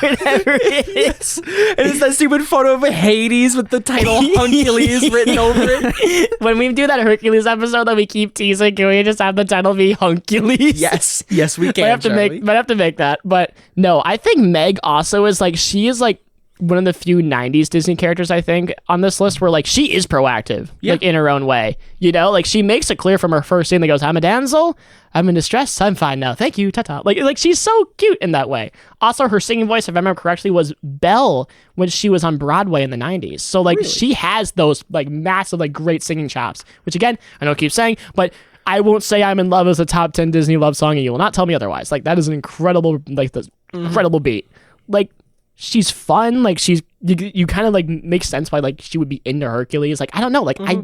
Whatever it is. And it's that stupid photo of Hades with the title Huncules written over it. When we do that Hercules episode that we keep teasing, can we just have the title be Huncules? Yes, we can. Might have to make that. But no, I think Meg also is like, she is like one of the few 90s Disney characters I think on this list where like she is proactive, like in her own way, you know, like she makes it clear from her first scene that goes, "I'm a damsel, I'm in distress, I'm fine now, thank you, ta-ta." Like she's so cute in that way. Also, her singing voice, if I remember correctly, was Belle when she was on Broadway in the 90s. So like she has those like massive like great singing chops, which again, I know I keep saying, but I won't say I'm in Love as a top 10 Disney love song and you will not tell me otherwise. Like that is an incredible, like this incredible beat. Like she's fun. Like you kind of like make sense why like she would be into Hercules. Like I don't know. Like I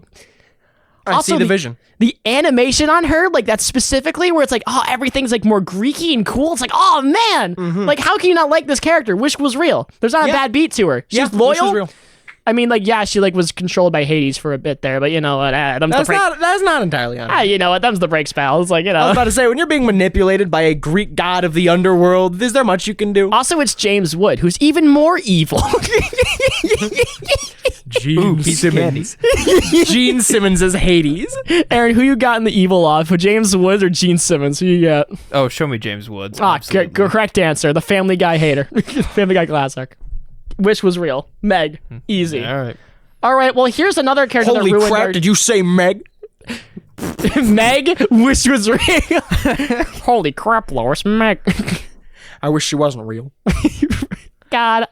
also see the vision. The animation on her, like that specifically, where it's like, oh, everything's like more Greeky and cool. It's like, oh man, like how can you not like this character? Wish was real. There's not a bad beat to her. She's loyal. Wish was real. I mean, like, yeah, she like was controlled by Hades for a bit there, but you know what? That's not entirely honest. You know what? Them's the breaks, pal. It's like, you I was know. about to say, when you're being manipulated by a Greek god of the underworld, is there much you can do? Also, it's James Wood, who's even more evil. Gene Simmons. Gene Simmons as Hades. Aaron, who you got in the evil off? James Woods or Gene Simmons? Who you got? Oh, show me James Woods. Correct answer. The Family Guy hater. Family Guy classic. Wish was real. Meg. Easy. All right. Well, here's another character Holy that ruined crap, did you say Meg? Meg. Wish was real. Holy crap, Lois. Meg. I wish she wasn't real. God.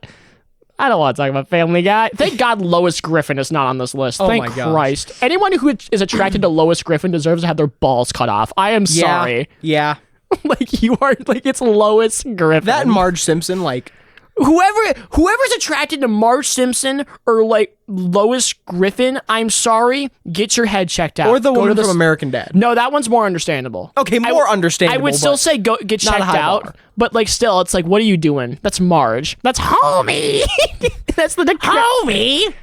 I don't want to talk about Family Guy. Thank God Lois Griffin is not on this list. Thank my gosh. Christ. Anyone who is attracted to Lois Griffin deserves to have their balls cut off. I am sorry. Yeah. Like you are, like it's Lois Griffin. That and Marge Simpson, like... Whoever's attracted to Marge Simpson or like Lois Griffin, I'm sorry, get your head checked out. Or the Go woman to from American Dad. No, that one's more understandable. Okay, more understandable. I would still but say get not a checked high out, bar. but like still, it's like, what are you doing? That's Marge. That's homie. That's the homie.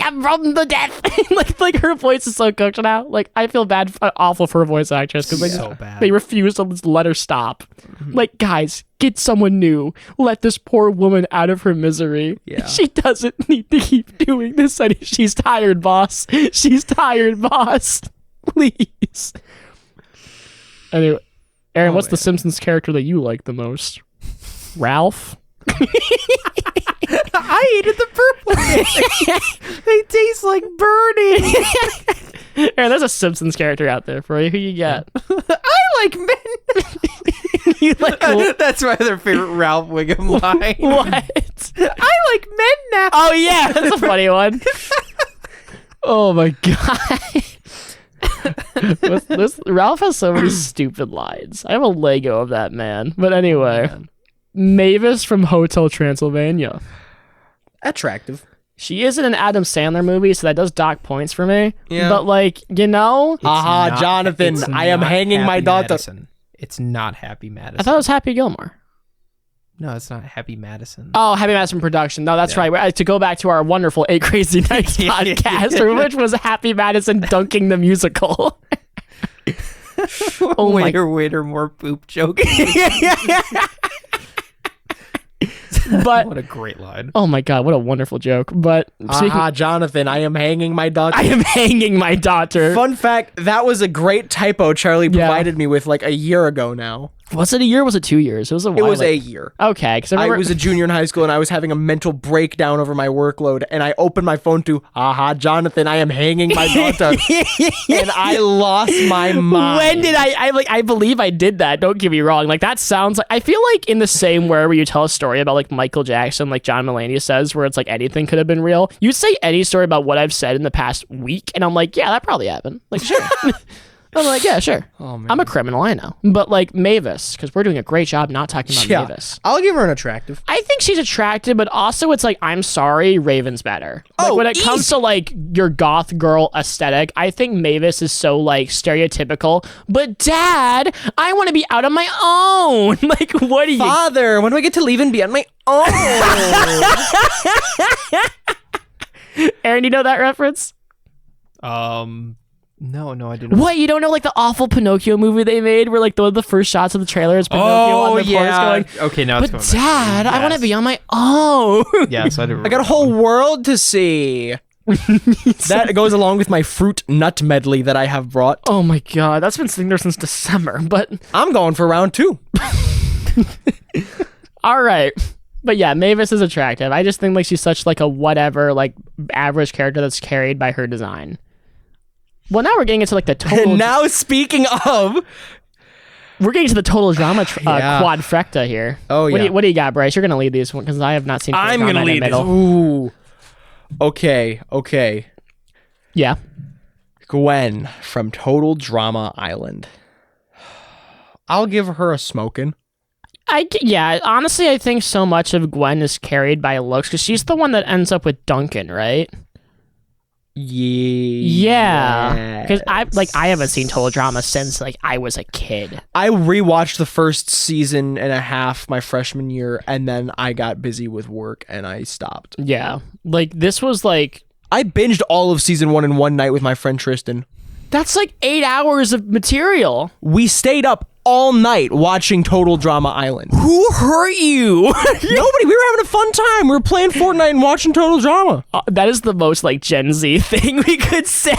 I'm from the death. like her voice is so cooked now. Like I feel awful for her voice actress because they refuse to just let her stop. Like guys, get someone new. Let this poor woman out of her misery. Yeah. She doesn't need to keep doing this. She's tired, boss. She's tired, boss. Please. Anyway, Aaron, what's the Simpsons character that you like the most? Ralph? I hated the purple. They taste like burning. Aaron, there's a Simpsons character out there for you. Who you got? I like men. You like That's my other favorite Ralph Wiggum line. what? I like men now. Oh yeah, that's a funny one. Oh my god. Ralph has so many stupid lines. I have a Lego of that man. But anyway, Mavis from Hotel Transylvania. Attractive. She is in an Adam Sandler movie, so that does dock points for me. Yeah. But like, Haha, not- Jonathan, it's I am not hanging my Happy daughter. Madison. It's not Happy Madison. I thought it was Happy Gilmore. No, it's not Happy Madison. Oh, Happy Madison production. No, that's right. To go back to our wonderful 8 Crazy Nights podcast, which was Happy Madison dunking the musical. Oh my! Waiter, more poop joke. But What a great line. oh my god, what a wonderful joke! But speaking, Haha, Jonathan, I am hanging my daughter. I am hanging my daughter. Fun fact, that was a great typo Charlie provided me with like a year ago now. Was it a year? Or was it 2 years? It was a while. It was a year. Okay, because I was a junior in high school and I was having a mental breakdown over my workload and I opened my phone to, haha, Jonathan, I am hanging my daughter. And I lost my mind. When did I believe I did that. Don't get me wrong. Like that sounds like, I feel like in the same way where you tell a story about like Michael Jackson, like John Mulaney says, where it's like anything could have been real. You'd say any story about what I've said in the past week and I'm like, yeah, that probably happened. Like, sure. I'm like, yeah, sure. Oh, man. I'm a criminal, I know. But like Mavis, because we're doing a great job not talking about Mavis. I'll give her an attractive. I think she's attractive, but also it's like, I'm sorry, Raven's better. Like when it comes to like your goth girl aesthetic, I think Mavis is so like stereotypical. But Dad, I want to be out on my own. Like, what do you? Father, when do I get to leave and be on my own? Aaron, you know that reference? No, I didn't. What, you don't know like the awful Pinocchio movie they made where like one of the first shots of the trailer is Pinocchio on the forest going, Okay, now it's but going back. Dad, I want to be on my own. Yes, I do. I got a whole world to see. That goes along with my fruit nut medley that I have brought. Oh my god, that's been sitting there since December, but I'm going for round 2. all right. But yeah, Mavis is attractive. I just think like she's such like a whatever, like average character that's carried by her design. Well, now we're getting into like the total. And now speaking of, we're getting to the total drama quadfecta here. Oh, yeah. What do you got, Bryce? You're gonna lead these one because I have not seen. I'm drama gonna in the lead this. middle. Ooh. Okay. Yeah. Gwen from Total Drama Island. I'll give her a smoking. Yeah, honestly, I think so much of Gwen is carried by looks because she's the one that ends up with Duncan, right? Yeah, because I haven't seen Total Drama since like I was a kid. I rewatched the first season and a half my freshman year, and then I got busy with work and I stopped. Yeah, like this was like I binged all of season 1 in one night with my friend Tristan. that's like 8 hours of material. We stayed up all night watching Total Drama Island. Who hurt you? Nobody. We were having a fun time. We were playing Fortnite and watching Total Drama. That is the most like Gen Z thing we could say.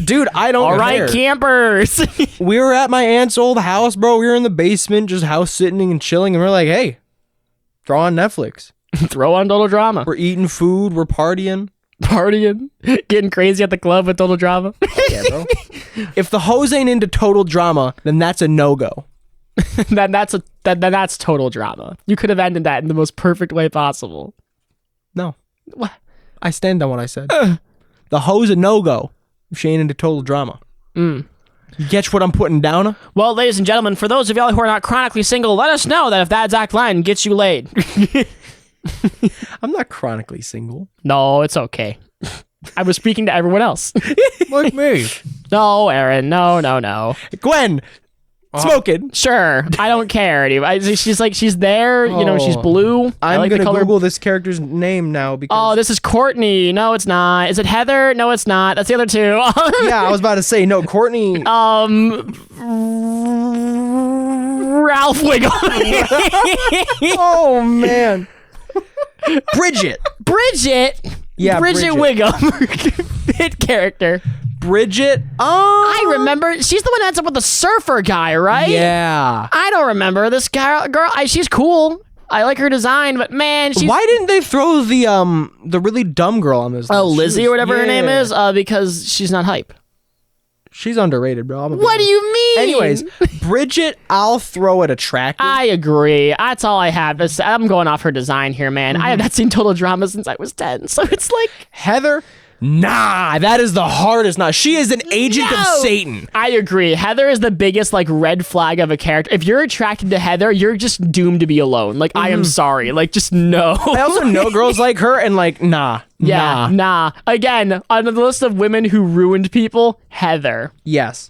Dude, I don't All right, care. campers. We were at my aunt's old house, bro. We were in the basement, just house sitting and chilling, and we're like, hey, throw on Netflix. Throw on Total Drama. We're eating food. We're partying. Partying, getting crazy at the club with Total Drama. Yeah, bro. If the hoes ain't into Total Drama, then that's a no-go. That's Total Drama. You could have ended that in the most perfect way possible. No. What? I stand on what I said. The hoe's a no-go if she ain't into Total Drama. You catch what I'm putting down? Well, ladies and gentlemen, for those of y'all who are not chronically single, let us know that if that exact line gets you laid. I'm not chronically single. No, it's okay. I was speaking to everyone else. Like me. No, Aaron. No. Gwen, smoking. Sure, I don't care. She's like, she's there. You know, she's blue. I I'm like gonna the color. Google this character's name now because. Oh, this is Courtney. No, it's not. Is it Heather? No, it's not. That's the other two. Yeah, I was about to say no. Courtney. Ralph Wiggle. Oh man. Bridget. Yeah, Bridget Bridget. Wiggum. Hit character. Bridget. I remember. She's the one that ends up with the surfer guy, right? Yeah. I don't remember this girl. She's cool. I like her design, but man, she's. Why didn't they throw the really dumb girl on this? Oh, list? Lizzie or whatever her name Yeah. is? Because she's not hype. She's underrated, bro. What do you mean? Anyways, Bridget, I'll throw it attractive. I agree. That's all I have to say. I'm going off her design here, man. I have not seen Total Drama since I was 10, so it's like Heather, Nah, that is the hardest. Nah, she is an agent of Satan. I agree. Heather is the biggest like red flag of a character. If you're attracted to Heather, you're just doomed to be alone. Like I am sorry. Like just no. I also know girls like her, and like nah. Yeah, nah. Again, on the list of women who ruined people, Heather. Yes.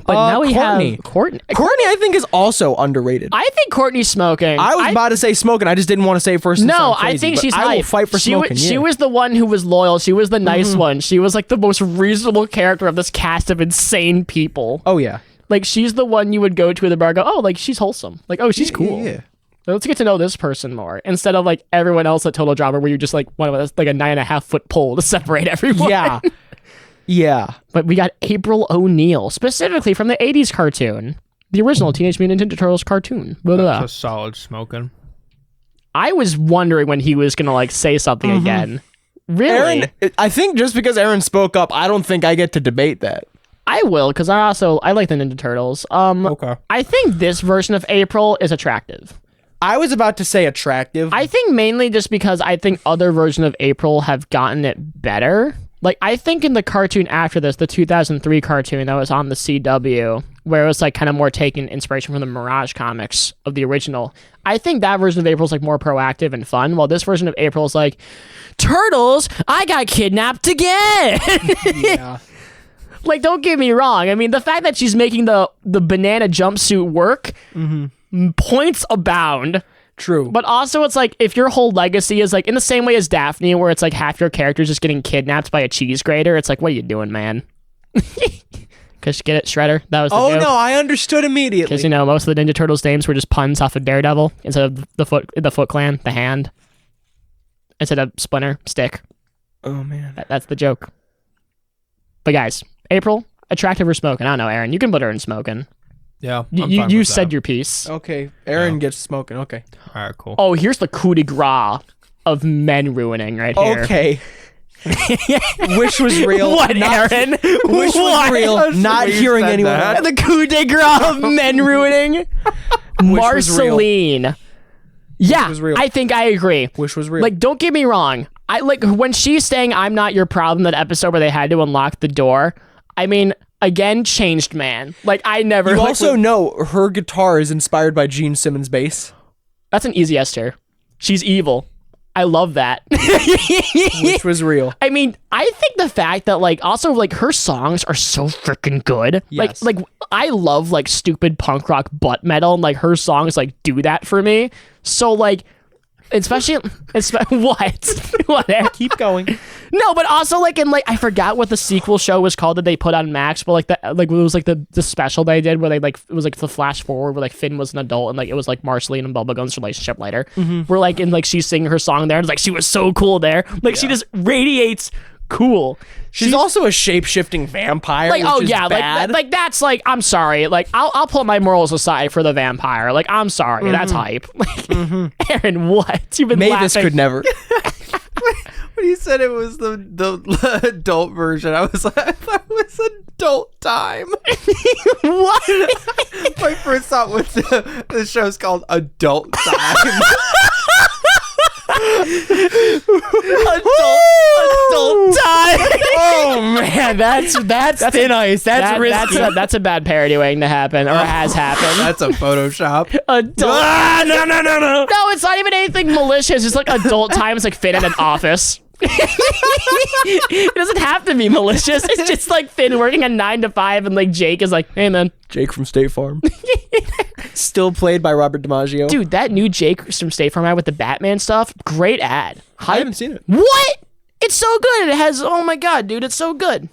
But now we Courtney. have Courtney. Courtney, I think, is also underrated. I think Courtney's smoking. I was about to say smoking. I just didn't want to say it first. No, I think she's I will hype. fight for smoking. She was the one who was loyal. She was the nice one. She was like the most reasonable character of this cast of insane people. Oh yeah. Like she's the one you would go to at the bar and go, oh, like she's wholesome. Like, oh, she's cool. Yeah. Let's get to know this person more instead of like everyone else at Total Drama where you just like one of us like a 9.5 foot pole to separate everyone. Yeah. Yeah. But we got April O'Neil, specifically from the 80s cartoon. The original Teenage Mutant Ninja Turtles cartoon. Blah, blah, blah. That's a solid smoking. I was wondering when he was going to like say something again. Really? Aaron, I think just because Aaron spoke up, I don't think I get to debate that. I will, because I like the Ninja Turtles. Okay. I think this version of April is attractive. I was about to say attractive. I think mainly just because I think other versions of April have gotten it better. Like, I think in the cartoon after this, the 2003 cartoon that was on the CW, where it was like kind of more taking inspiration from the Mirage comics of the original, I think that version of April is like more proactive and fun, while this version of April is like, Turtles, I got kidnapped again! Yeah. Like, don't get me wrong. I mean, the fact that she's making the banana jumpsuit work, points abound. True. But also, it's like, if your whole legacy is like, in the same way as Daphne, where it's like half your character's just getting kidnapped by a cheese grater, it's like, what are you doing, man? Because get it, Shredder? That was the joke. No, I understood immediately. Because, you know, most of the Ninja Turtles' names were just puns off of Daredevil, instead of the Foot Clan, the hand. Instead of Splinter, Stick. Oh, man. That's the joke. But guys, April, attractive or smoking? I don't know, Aaron. You can put her in smoking. Yeah. You said your piece. Okay, Aaron gets smoking. Okay. All right, cool. Oh, here's the coup de grace of men ruining right here. Okay. Wish was real. What, Aaron? Wish was real. Not hearing anyone. that. The coup de grace of men ruining. Marceline. Yeah, was real. I think I agree. Wish was real. Like, don't get me wrong. I like when she's saying "I'm not your problem." That episode where they had to unlock the door. I mean, again, changed man. Like I never. you like, also know her guitar is inspired by Gene Simmons' bass. That's an easy S tier. She's evil. I love that. Which was real. I mean, I think the fact that like also like her songs are so freaking good. Yes. Like I love like stupid punk rock butt metal and like her songs like do that for me. So like especially what? Keep going. No, but also like in like I forgot what the sequel show was called that they put on Max, but like it was like the special they did where they like it was like the flash forward where like Finn was an adult and like it was like Marceline and Bubblegum's relationship later. Where like and like she's singing her song there and it's like she was so cool there. Like she just radiates cool. She's also a shape-shifting vampire. Like, which oh is yeah, bad. like that's like I'm sorry. Like I'll put my morals aside for the vampire. Like I'm sorry, that's hype. Like Aaron, what? You've been Mavis laughing. could never. When you said it was the adult version, I was like, I thought it was adult time. What? My first thought was the show's called Adult Time. adult time. Oh man, that's thin ice. That's risky. That's a bad parody waiting to happen or has happened. That's a Photoshop. Adult. No. No, it's not even anything malicious. It's like adult time. It's like Finn in an office. It doesn't have to be malicious. It's just like Finn working a 9 to 5 and like Jake is like, hey man. Jake from State Farm. Still played by Robert DiMaggio. Dude, that new Jake from State Farm ad with the Batman stuff, great ad. I haven't seen it. What? It's so good. It has, oh my god, dude, it's so good.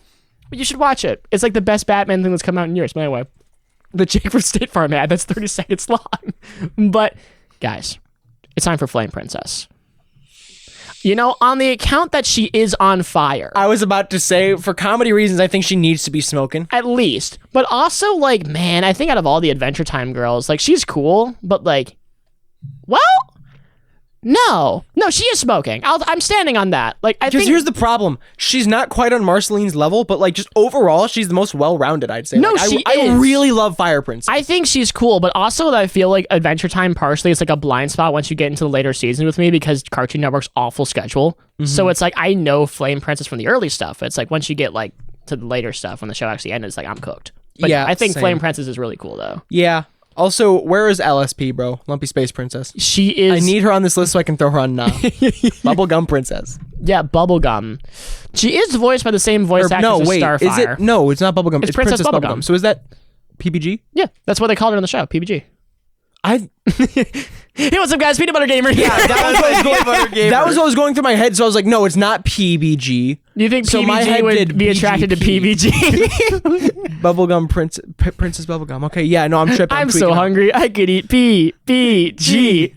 You should watch it. It's like the best Batman thing that's come out in years. But anyway, the Jake from State Farm ad, that's 30 seconds long. But, guys, it's time for Flame Princess. You know, on the account that she is on fire. I was about to say, for comedy reasons, I think she needs to be smoking. At least. But also, like, man, I think out of all the Adventure Time girls, like, she's cool, but, like, well, No, she is smoking. I'm standing on that. Like, I Because think here's the problem. She's not quite on Marceline's level, but like just overall, she's the most well-rounded, I'd say. No, Like, she I is. really love Fire Princess. I think she's cool, but also I feel like Adventure Time partially is like a blind spot once you get into the later seasons with me because Cartoon Network's awful schedule. So it's like I know Flame Princess from the early stuff. It's like once you get like to the later stuff when the show actually ends, it's like I'm cooked. But Yeah, I think same. Flame Princess is really cool though. Yeah. Also, where is LSP, bro? Lumpy Space Princess. She is. I need her on this list so I can throw her on Bubblegum Princess. Yeah, Bubblegum. She is voiced by the same voice actress No, as wait. Starfire. Is it? No, it's not Bubblegum. It's Princess Princess Bubblegum. Bubblegum. So is that PBG? Yeah, that's what they called her on the show. PBG. I. Hey, what's up, guys? Peanut Butter Gamer. Yeah, That was what was going through my head. So I was like, no, it's not PBG. Do you think So my PBG head would did be attracted to BGP. PBG? Bubblegum Princess Bubblegum. Okay, yeah, no, I'm tripping. I'm so tweaking out. hungry. I could eat PBG.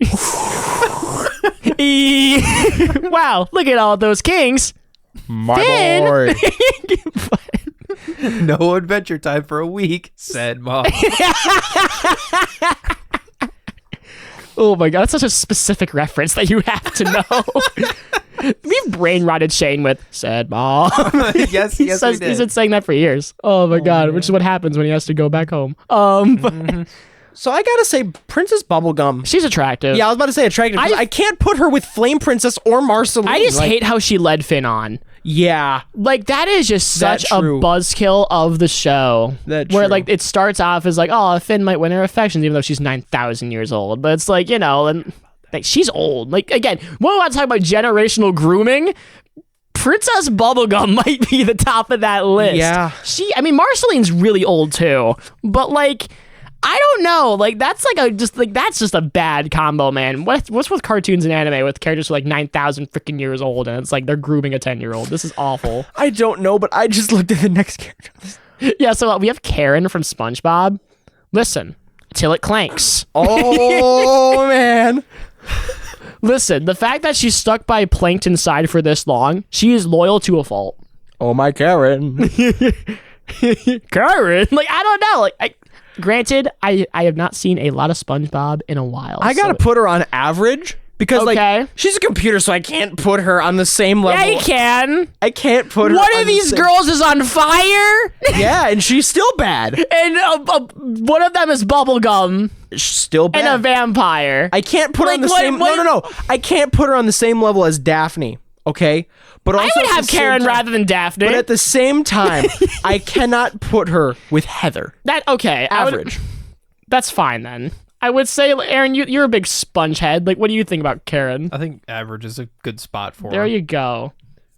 Wow, look at all those kings. My Finn. boy. No Adventure Time for a week, said Mom. Oh my god, that's such a specific reference that you have to know. We've brain rotted Shane with "said mom." yes, we He's did. been saying that for years. Oh my god, which is what happens when he has to go back home. But So I gotta say, Princess Bubblegum. she's attractive. Yeah, I was about to say attractive. 'Cause I can't put her with Flame Princess or Marceline. I just like, hate how she led Finn on. Yeah. Like that is just such a true. buzzkill of the show. That where true. like it starts off as like, oh, Finn might win her affections even though she's 9,000 years old. But it's like, you know, and like she's old. Like again, when we want to talk about generational grooming, Princess Bubblegum might be the top of that list. Yeah. I mean, Marceline's really old too. But like I don't know. Like that's just a bad combo, man. What's with cartoons and anime with characters who are like 9,000 freaking years old and it's like they're grooming a 10-year-old? This is awful. I don't know, but I just looked at the next character. Yeah, so we have Karen from SpongeBob. Listen, till it clanks. Oh man. Listen, the fact that she's stuck by plankton side for this long, she is loyal to a fault. Oh my Karen. Karen, like I don't know, like granted, I have not seen a lot of SpongeBob in a while. I gotta put her on average because Okay. like she's a computer, so I can't put her on the same level. Yeah, you can. I can't put her. One on of the these same- girls is on fire, Yeah, and she's still bad. and one of them is Bubblegum Still bad. and a vampire. I can't put her on Like, the what- same. what- No. I can't put her on the same level as Daphne. Okay, but also I would at have the same Karen time- rather than Daphne. But at the same time, I cannot put her with Heather. That okay? Average. That's fine then. I would say, Aaron, you're a big sponge head. Like, what do you think about Karen? I think average is a good spot for There her. you go.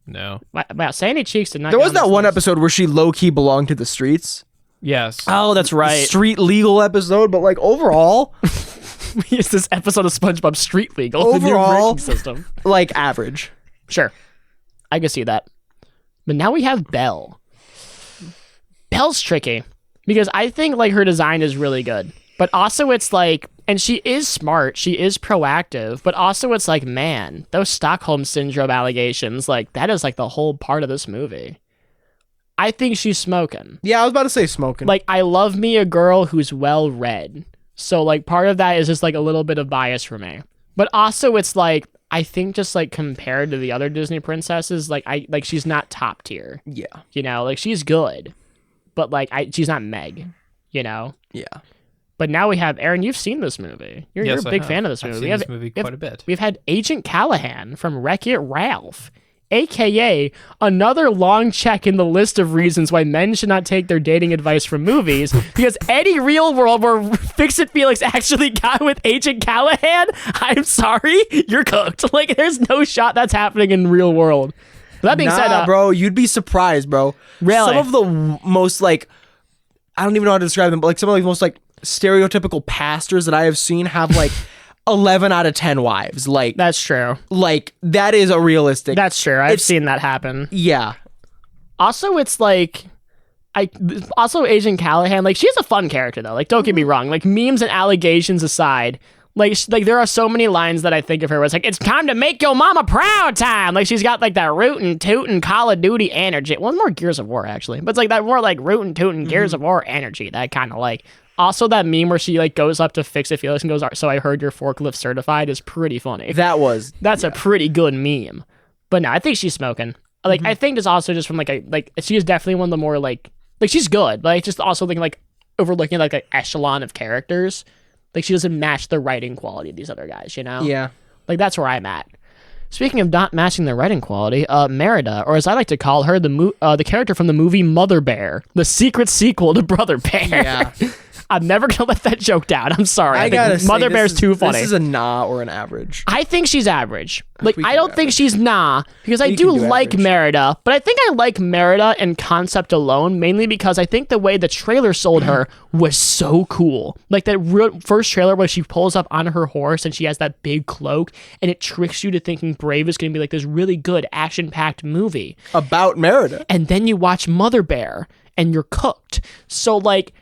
No. Wow, Sandy Cheeks did not. There get was on that this one list. episode where she low key belonged to the streets. Yes. Oh, that's right. Street legal episode, but like overall, It's this episode of SpongeBob Street Legal, the new Overall- ranking system. like average. Sure, I can see that. But now we have Belle. Belle's tricky because I think like her design is really good, but also it's like, and she is smart, she is proactive, but also it's like, man, those Stockholm syndrome allegations, like that is like the whole part of this movie. I think she's smoking. Yeah, I was about to say smoking. Like, I love me a girl who's well read. So like part of that is just like a little bit of bias for me. But also it's like, I think just like compared to the other Disney princesses, like she's not top tier. yeah, You know, like she's good, but like she's not Meg, you know? yeah. But now we have Aaron, you've seen this movie. You're Yes, a I big have. fan of this I've movie. seen this movie quite a bit. We've had Agent Callahan from Wreck-It Ralph, aka another long check in the list of reasons why men should not take their dating advice from movies, because any real world where Fix-It Felix actually got with Agent Callahan, I'm sorry, you're cooked. Like, there's no shot that's happening in real world. That being said, bro, you'd be surprised, bro. Really? Some of the most like, I don't even know how to describe them, but like some of the most like stereotypical pastors that I have seen have like 11 out of 10 wives. Like that's true. like that is a realistic. That's true. I've It's- seen that happen. yeah. Also, it's like, also Agent Callahan, like she's a fun character though. Like, don't get me wrong. Like memes and allegations aside, like there are so many lines that I think of her where it's like, it's time to make your mama proud time. Like she's got like that rootin' tootin' Call of Duty energy. Well, more Gears of War actually, but it's like that more like rootin' tootin' Gears of War energy. That kind of like Also, that meme where she like goes up to fix it, Felix, and goes, "So I heard you're forklift certified," is pretty funny. That's a pretty good meme. But no, I think she's smoking. Like, I think it's also just from like she is definitely one of the more like she's good, but I just also think like overlooking like an echelon of characters. Like, she doesn't match the writing quality of these other guys, you know? Yeah. Like, that's where I'm at. Speaking of not matching the writing quality, Merida, or as I like to call her, the character from the movie Mother Bear, the secret sequel to Brother Bear. Yeah. I'm never gonna let that joke down. I'm sorry. I gotta think Mother Bear's too funny. This is a nah or an average. I think she's average. Like, We I can don't do think she's nah, because I We do can do like average. Merida, but I think I like Merida in concept alone, mainly because I think the way the trailer sold her was so cool. Like, that first trailer where she pulls up on her horse and she has that big cloak, and it tricks you to thinking Brave is gonna be like this really good action-packed movie. About Merida. And then you watch Mother Bear, and you're cooked. So, like,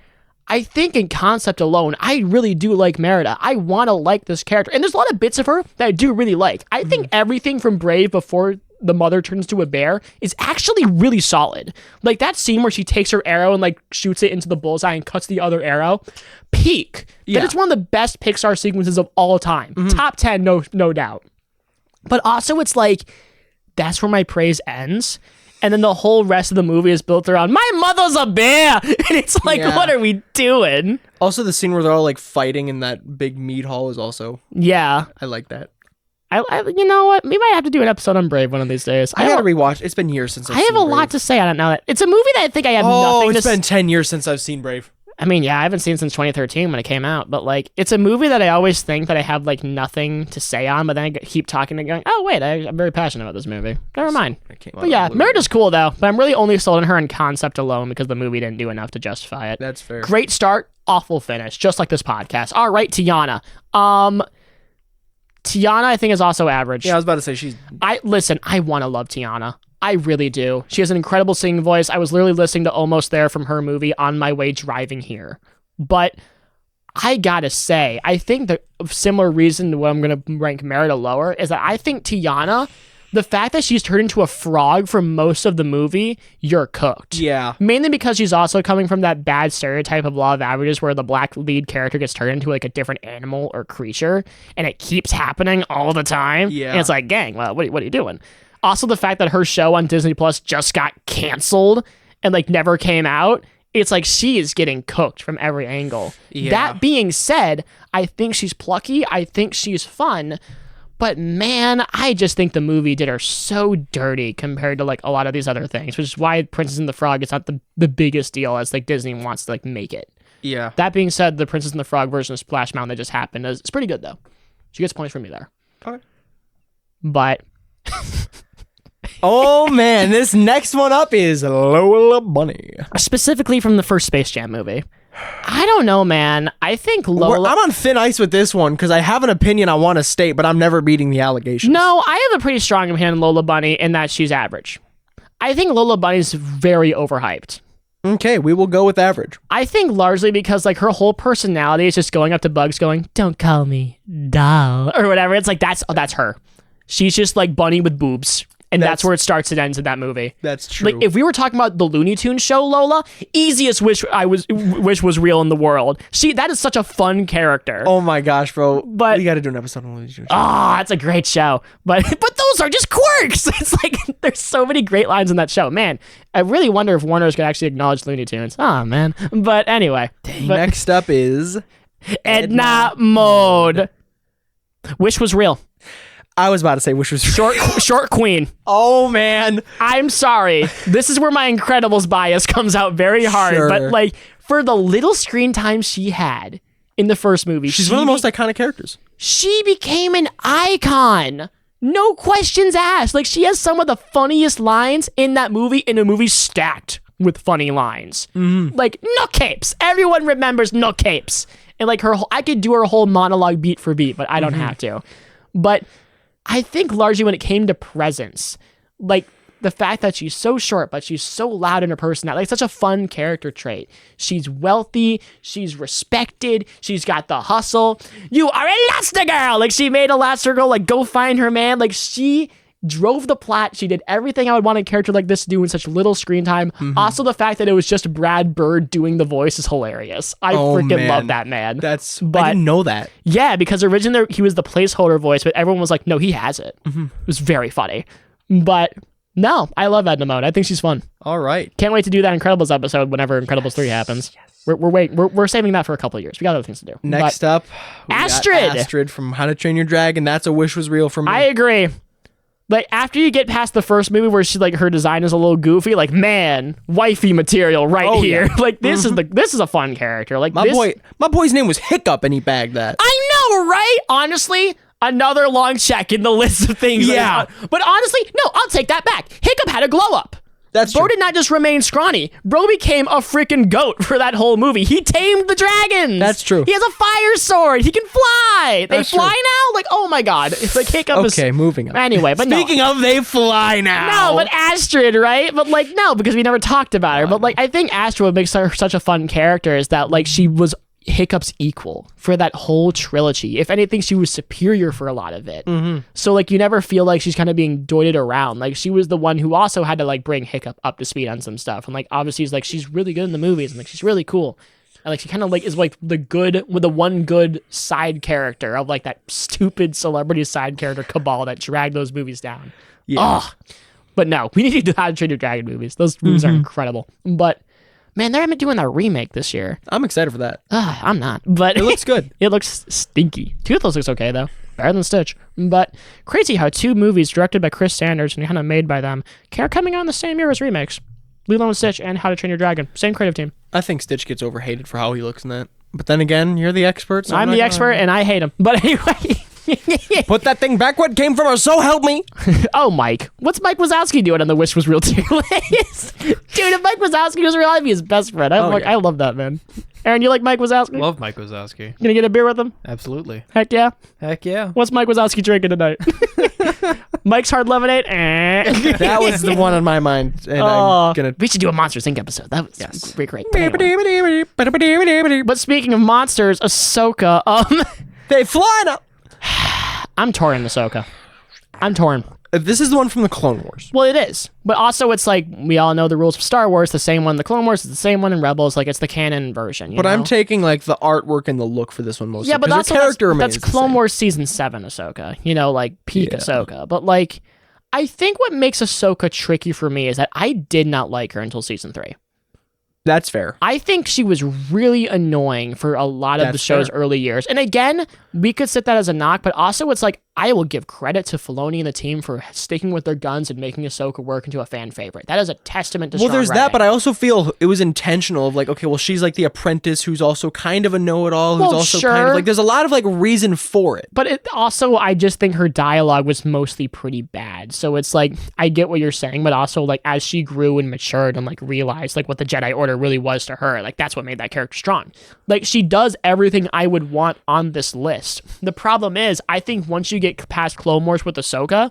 I think in concept alone, I really do like Merida. I want to like this character. And there's a lot of bits of her that I do really like. I think everything from Brave before the mother turns to a bear is actually really solid. Like, that scene where she takes her arrow and, like, shoots it into the bullseye and cuts the other arrow. Peak. Yeah. That is one of the best Pixar sequences of all time. Top 10, no doubt. But also, it's like, that's where my praise ends. And then the whole rest of the movie is built around, my mother's a bear! And it's like, Yeah. what are we doing? Also, the scene where they're all like fighting in that big meat hall is also, Yeah. I like that. I you know what? We might have to do an episode on Brave one of these days. I gotta rewatch. It's been years since I've I seen have a Brave. lot to say on it now. It's a movie that I think I have nothing to it's been 10 years since I've seen Brave. I mean, yeah, I haven't seen it since 2013 when it came out, but like, it's a movie that I always think that I have like nothing to say on, but then I keep talking and going, oh wait, I'm very passionate about this movie. Never mind. But yeah, Merida's cool though, but I'm really only sold on her in concept alone because the movie didn't do enough to justify it. That's fair. Great start, awful finish, just like this podcast. All right, Tiana. Tiana, I think, is also average. Yeah, I was about to say she's. I want to love Tiana. I really do. She has an incredible singing voice. I was literally listening to Almost There from her movie on my way driving here. But I gotta say, I think the similar reason why I'm gonna rank Merida lower is that I think Tiana, the fact that she's turned into a frog for most of the movie, you're cooked. Yeah. Mainly because she's also coming from that bad stereotype of Law of Averages where the black lead character gets turned into like a different animal or creature, and it keeps happening all the time. Yeah. And it's like, gang, well, what are you doing? Also, the fact that her show on Disney Plus just got canceled and like never came out, it's like she is getting cooked from every angle. Yeah. That being said, I think she's plucky. I think she's fun. But man, I just think the movie did her so dirty compared to like a lot of these other things, which is why Princess and the Frog is not the biggest deal as like Disney wants to like make it. Yeah. That being said, the Princess and the Frog version of Splash Mountain that just happened is it's pretty good though. She gets points from me there. Okay. But Oh man, this next one up is Lola Bunny. specifically from the first Space Jam movie, I don't know, man. I think Lola. I'm on thin ice with this one because I have an opinion I want to state, but I'm never beating the allegations. No, I have a pretty strong opinion on Lola Bunny in that she's average. I think Lola Bunny's very overhyped. Okay, we will go with average. I think largely because like her whole personality is just going up to Bugs going, "Don't call me doll," or whatever. It's like that's her. She's just like Bunny with boobs. And that's where it starts and ends in that movie. That's true. Like if we were talking about the Looney Tunes show, Lola, easiest wish was real in the world. That is such a fun character. Oh my gosh, bro. But- we got to do an episode on Looney Tunes. Ah, that's a great show. But those are just quirks. It's like there's so many great lines in that show. Man, I really wonder if Warner's gonna actually acknowledge Looney Tunes. Oh man. But anyway. Next up is Edna Mode. Wish was real. I was about to say Wish was Short queen. Oh man. I'm sorry. This is where my Incredibles bias comes out very hard. Sure. But like for the little screen time she had in the first movie, She's one of the most iconic characters. she became an icon. No questions asked. Like she has some of the funniest lines in that movie, in a movie stacked with funny lines. Like Nook Capes. Everyone remembers Nook Capes. And like I could do her whole monologue beat for beat, but I don't have to. But I think largely when it came to presence, like the fact that she's so short, but she's so loud in her personality, like such a fun character trait. She's wealthy, she's respected, she's got the hustle. You are Elastigirl! Like she made Elastigirl like go find her man. Like she drove the plot. She did everything I would want a character like this to do in such little screen time. Also, the fact that it was just Brad Bird doing the voice is hilarious. I freaking love that man. I didn't know that. Yeah, because originally he was the placeholder voice, but everyone was like, no, he has it. It was very funny. But no, I love Edna Mode. I think she's fun. All right. Can't wait to do that Incredibles episode whenever Incredibles 3 happens. We're saving that for a couple of years. We got other things to do. Next up, we got Astrid. Astrid from How to Train Your Dragon. That's a wish was real for me. I agree. Like, after you get past the first movie where she, like, her design is a little goofy, like, man, wifey material here. Yeah. Like, this is a fun character. Like, my boy's name was Hiccup, and he bagged that. I know, right? Honestly, another long check in the list of things. Yeah. But honestly, no, I'll take that back. Hiccup had a glow up. That's Bro true. did not just remain scrawny. Bro became a freaking goat for that whole movie. He tamed the dragons. That's true. He has a fire sword. He can fly. They That's fly true. now? Like, oh my god. It's like Hiccup is... Okay, moving on. Anyway, but Speaking of, they fly now. No, but Astrid, right? But like, no, because we never talked about her. But like, I think Astrid, what makes her such a fun character is that like she was Hiccup's equal for that whole trilogy. If anything, she was superior for a lot of it. So like, you never feel like she's kind of being doited around. Like, she was the one who also had to like bring Hiccup up to speed on some stuff. And like, obviously, she's really good in the movies and like she's really cool. And like, she kind of like is like the one good side character of like that stupid celebrity side character cabal that dragged those movies down. Yeah. Ugh. But no, we need to do How to Train Your Dragon movies. Those movies are incredible. But man, they're doing a remake this year. I'm excited for that. I'm not, but It looks good. It looks stinky. Toothless looks okay though, better than Stitch. But crazy how two movies directed by Chris Sanders and kind of made by them are coming out in the same year as remakes. Lilo and Stitch and How to Train Your Dragon, same creative team. I think Stitch gets overhated for how he looks in that. But then again, you're the expert. So I'm the expert and I hate him. But anyway. Put that thing back where it came from, or so help me. Oh, Mike. What's Mike Wazowski doing on the Wish Was Real tier list? Dude, if Mike Wazowski was real, I'd be his best friend. I love that, man. Aaron, you like Mike Wazowski? Love Mike Wazowski. Gonna get a beer with him? Absolutely. Heck yeah. Heck yeah. What's Mike Wazowski drinking tonight? Mike's Hard Lemonade? That was the one on my mind. And I'm gonna. We should do a Monsters Inc. episode. That was Yes. great. But, anyway. But speaking of monsters, Ahsoka, They fly now. I'm torn, Ahsoka. I'm torn. This is the one from the Clone Wars. Well, it is. But also, it's like, we all know the rules of Star Wars. The same one in the Clone Wars is the same one in Rebels. Like, it's the canon version, But know? I'm taking like the artwork and the look for this one mostly. Yeah, but 'cause also the character that's remains the Clone same. Wars Season 7 Ahsoka. You know, like, peak Ahsoka. But, like, I think what makes Ahsoka tricky for me is that I did not like her until Season 3. That's fair. I think she was really annoying for a lot of the That's show's fair. early years. And again, we could sit that as a knock, but also it's like, I will give credit to Filoni and the team for sticking with their guns and making Ahsoka work into a fan favorite. That is a testament to Well, strong there's writing. that, but I also feel it was intentional of like, okay, well, she's like the apprentice who's also kind of a know-it-all, who's Well, also kind sure. of like, there's a lot of like reason for it. But it also, I just think her dialogue was mostly pretty bad. So it's like, I get what you're saying, but also like as she grew and matured and like realized like what the Jedi Order really was to her, like that's what made that character strong. Like she does everything I would want on this list. The problem is, I think once you get past Clone Wars with Ahsoka,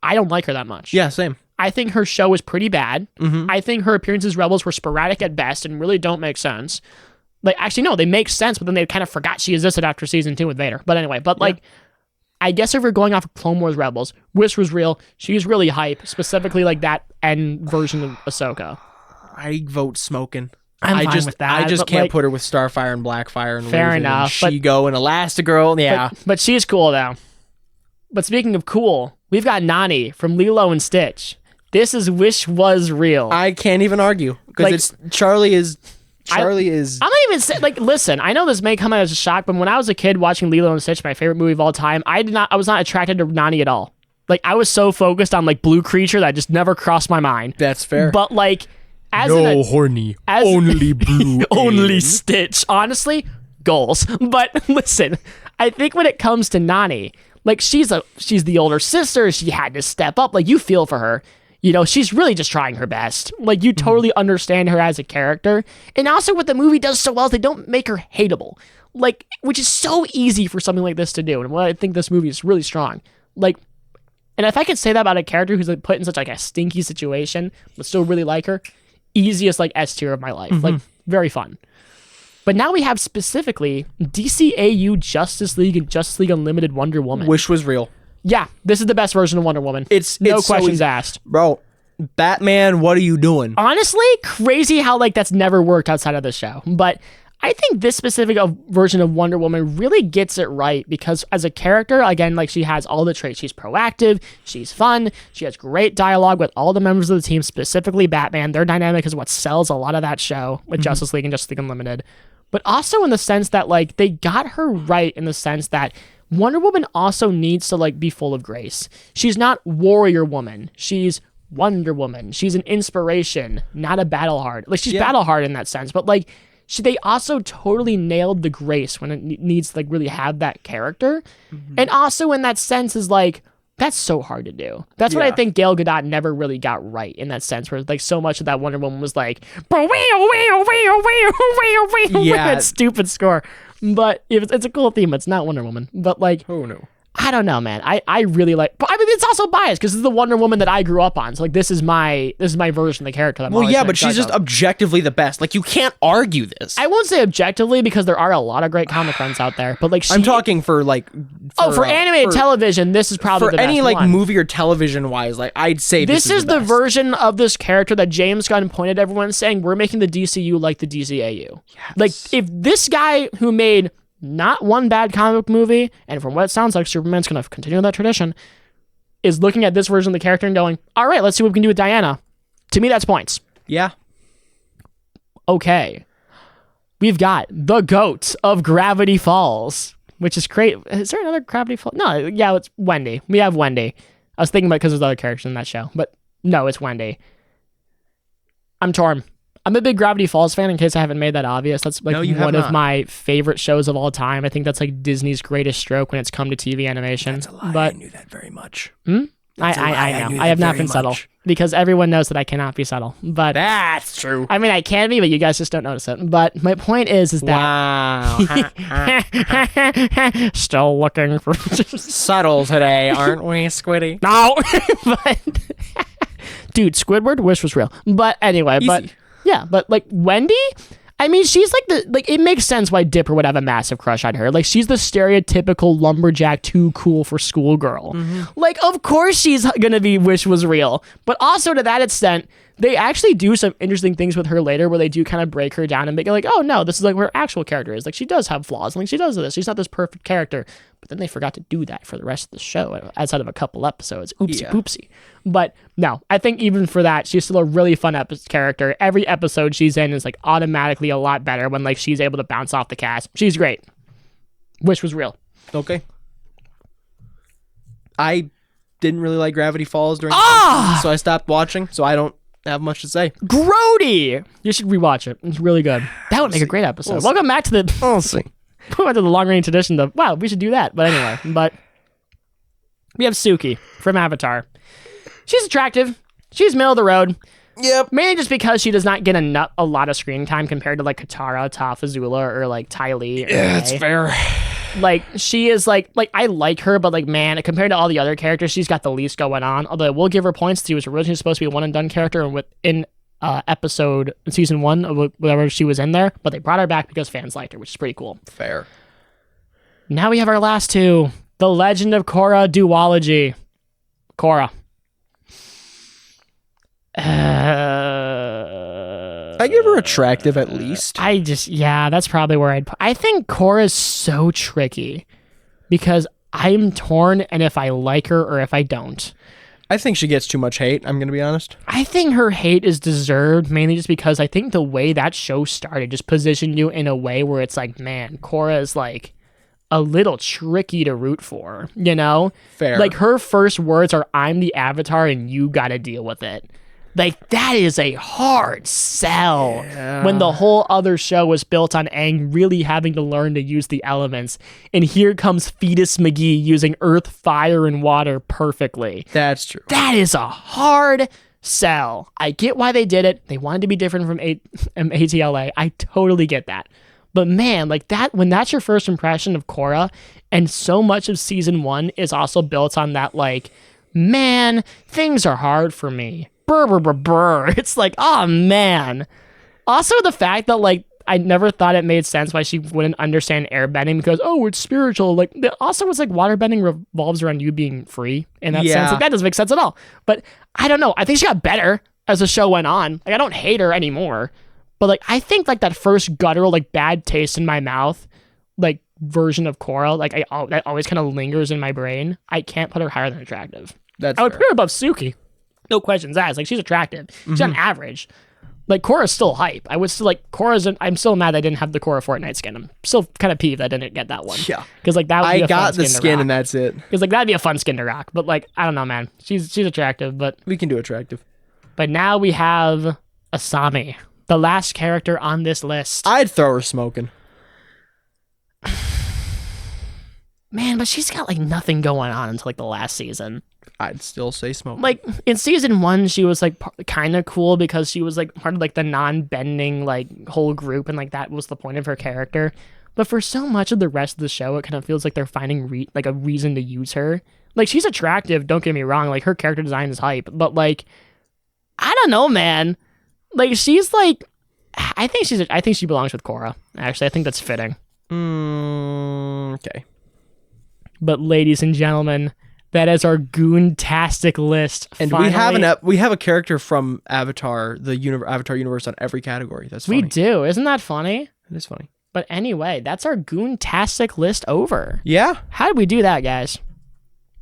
I don't like her that much. Yeah, same. I think her show is pretty bad. I think her appearances Rebels were sporadic at best and really don't make sense. Like, actually, no, they make sense, but then they kind of forgot she existed after season 2 with Vader. But anyway, like, I guess if we're going off of Clone Wars Rebels, Wish was real. She's really hype, specifically like that end version of Ahsoka. I vote smoking. I'm fine just, with that, I just but, can't like, put her with Starfire and Blackfire and Fair Raven enough, and She-Go and Elastigirl. Yeah. But she's cool, though. But speaking of cool, we've got Nani from Lilo and Stitch. This is Wish Was Real. I can't even argue because Like- it's Charlie is. I'm not even saying, like, listen, I know this may come out as a shock, but when I was a kid watching Lilo and Stitch, my favorite movie of all time, I was not attracted to Nani at all. Like, I was so focused on, like, Blue Creature that just never crossed my mind. That's fair. But, like, as horny. as- only blue. only alien. Stitch. Honestly, goals. But listen, I think when it comes to Nani, like she's the older sister. She had to step up. Like you feel for her. You know, she's really just trying her best. Like you totally understand her as a character. And also what the movie does so well is they don't make her hateable. Like, which is so easy for something like this to do. And what I think this movie is really strong. Like, and if I could say that about a character who's like put in such like a stinky situation, but still really like her, easiest like S tier of my life. Like very fun. But now we have specifically DCAU Justice League and Justice League Unlimited Wonder Woman. Wish was real. Yeah, this is the best version of Wonder Woman. It's no so questions easy. asked. Bro, Batman, what are you doing? Honestly, crazy how like that's never worked outside of the show. But I think this specific version of Wonder Woman really gets it right because as a character, again, like she has all the traits. She's proactive, she's fun, she has great dialogue with all the members of the team, specifically Batman. Their dynamic is what sells a lot of that show with Justice League and Justice League Unlimited. But also in the sense that like they got her right in the sense that Wonder Woman also needs to like be full of grace. She's not Warrior Woman. She's Wonder Woman. She's an inspiration, not a battle hard. Like she's battle hard in that sense, but like they also totally nailed the grace when it needs to like really have that character. And also in that sense is like that's so hard to do. That's what I think Gal Gadot never really got right in that sense, where like so much of that Wonder Woman was like, that stupid score. But it's a cool theme. It's not Wonder Woman, but like, Oh no. I don't know, man. I really like. But I mean, it's also biased because this is the Wonder Woman that I grew up on. So like, this is my version of the character. That I'm Well, always yeah, gonna but she's judge just of. objectively the best. Like you can't argue this. I won't say objectively because there are a lot of great comic runs out there. But like, I'm talking for like. For animated television, this is probably for the best any like one. movie or television wise, like I'd say This is the best. version of this character that James Gunn pointed at everyone saying we're making the DCU like the DCAU. Like if this guy who made not one bad comic book movie, and from what it sounds like, Superman's going to continue that tradition, is looking at this version of the character and going, all right, let's see what we can do with Diana. To me, that's points. Yeah. Okay. We've got the GOAT of Gravity Falls, which is great. Is there another Gravity Falls? No, yeah, it's Wendy. We have Wendy. I was thinking about it because there's other characters in that show, but no, it's Wendy. I'm torn. I'm a big Gravity Falls fan, in case I haven't made that obvious. That's like one of my favorite shows of all time. I think that's like Disney's greatest stroke when it's come to TV animation. That's a lie. But I knew that very much. I know. knew I have that not very been subtle much. because everyone knows that I cannot be subtle. But That's true. I mean, I can be, but you guys just don't notice it. But my point is that Wow. still looking for Subtle today, aren't we, Squiddy? no. But dude, Squidward wish was real. But anyway, but yeah, but like Wendy, I mean, she's like it makes sense why Dipper would have a massive crush on her. Like she's the stereotypical lumberjack, too cool for school girl. Like of course she's gonna be wish was real. But also to that extent, they actually do some interesting things with her later where they do kind of break her down and make it like, oh no, this is like where her actual character is. Like she does have flaws. Like she does this. She's not this perfect character. But then they forgot to do that for the rest of the show outside of a couple episodes. Oopsie poopsie. But no, I think even for that, she's still a really fun character. Every episode she's in is like automatically a lot better when like she's able to bounce off the cast. She's great. Wish was real. Okay. I didn't really like Gravity Falls during the season, so I stopped watching, so I don't have much to say. Grody! You should rewatch it. It's really good. That would make a great episode. Welcome back to the We'll see. we went to the long range tradition of wow, we should do that. But anyway, we have Suki from Avatar. She's attractive. She's middle of the road. Yep. Mainly just because she does not get a lot of screen time compared to like Katara, Toph Azula, or like Ty Lee. Yeah, that's fair. Like she is like I like her, but like man, compared to all the other characters, she's got the least going on. Although we'll give her points. She was originally supposed to be a one and done character, and in season 1 of whatever she was in there, but they brought her back because fans liked her, which is pretty cool. Fair. Now we have our last two: The Legend of Korra duology. Korra. I give her attractive at least. That's probably where I think Korra is so tricky because I'm torn and if I like her or if I don't. I think she gets too much hate, I'm going to be honest. I think her hate is deserved mainly just because I think the way that show started just positioned you in a way where it's like, man, Korra is like a little tricky to root for, you know? Fair. Like her first words are, I'm the Avatar and you gotta deal with it. Like, that is a hard sell when the whole other show was built on Aang really having to learn to use the elements. And here comes Fetus McGee using earth, fire, and water perfectly. That's true. That is a hard sell. I get why they did it. They wanted to be different from ATLA. I totally get that. But man, like that, when that's your first impression of Korra, and so much of season 1 is also built on that, like, man, things are hard for me. Brr, brr, brr, brr. It's like, oh man. Also the fact that like I never thought it made sense why she wouldn't understand airbending because, oh, it's spiritual. Like, also, it's like waterbending revolves around you being free in that sense. Like, that doesn't make sense at all. But I don't know. I think she got better as the show went on. Like, I don't hate her anymore. But, like, I think, like, that first guttural, like, bad taste in my mouth, like, version of Korra, like, that always kind of lingers in my brain. I can't put her higher than attractive. That's I would fair. put her above Suki. No questions asked. Like, she's attractive. She's on average. Like, Korra's still hype. I would still, like, I'm still mad I didn't have the Korra Fortnite skin. I'm still kind of peeved I didn't get that one. Yeah. Because, like, that would be I a got fun the skin to skin rock. and that's it. Because, like, that'd be a fun skin to rock. But, like, I don't know, man. She's attractive, but We can do attractive. now we have Asami, the last character on this list. I'd throw her smoking. Man, but she's got, like, nothing going on until, like, the last season. I'd still say smoking. Like, in season 1, she was, like, kind of cool because she was, like, part of, like, the non-bending, like, whole group, and, like, that was the point of her character. But for so much of the rest of the show, it kind of feels like they're finding, like, a reason to use her. Like, she's attractive, don't get me wrong. Like, her character design is hype. But, like, I don't know, man. Like, she's, like... I think she belongs with Korra, actually. I think that's fitting. Okay. But, ladies and gentlemen... That is our goon-tastic list. And Finally, we have a character from Avatar, the Avatar universe on every category. That's funny. we do. Isn't that funny? It is funny. But anyway, that's our goon-tastic list over. Yeah, How did we do that, guys?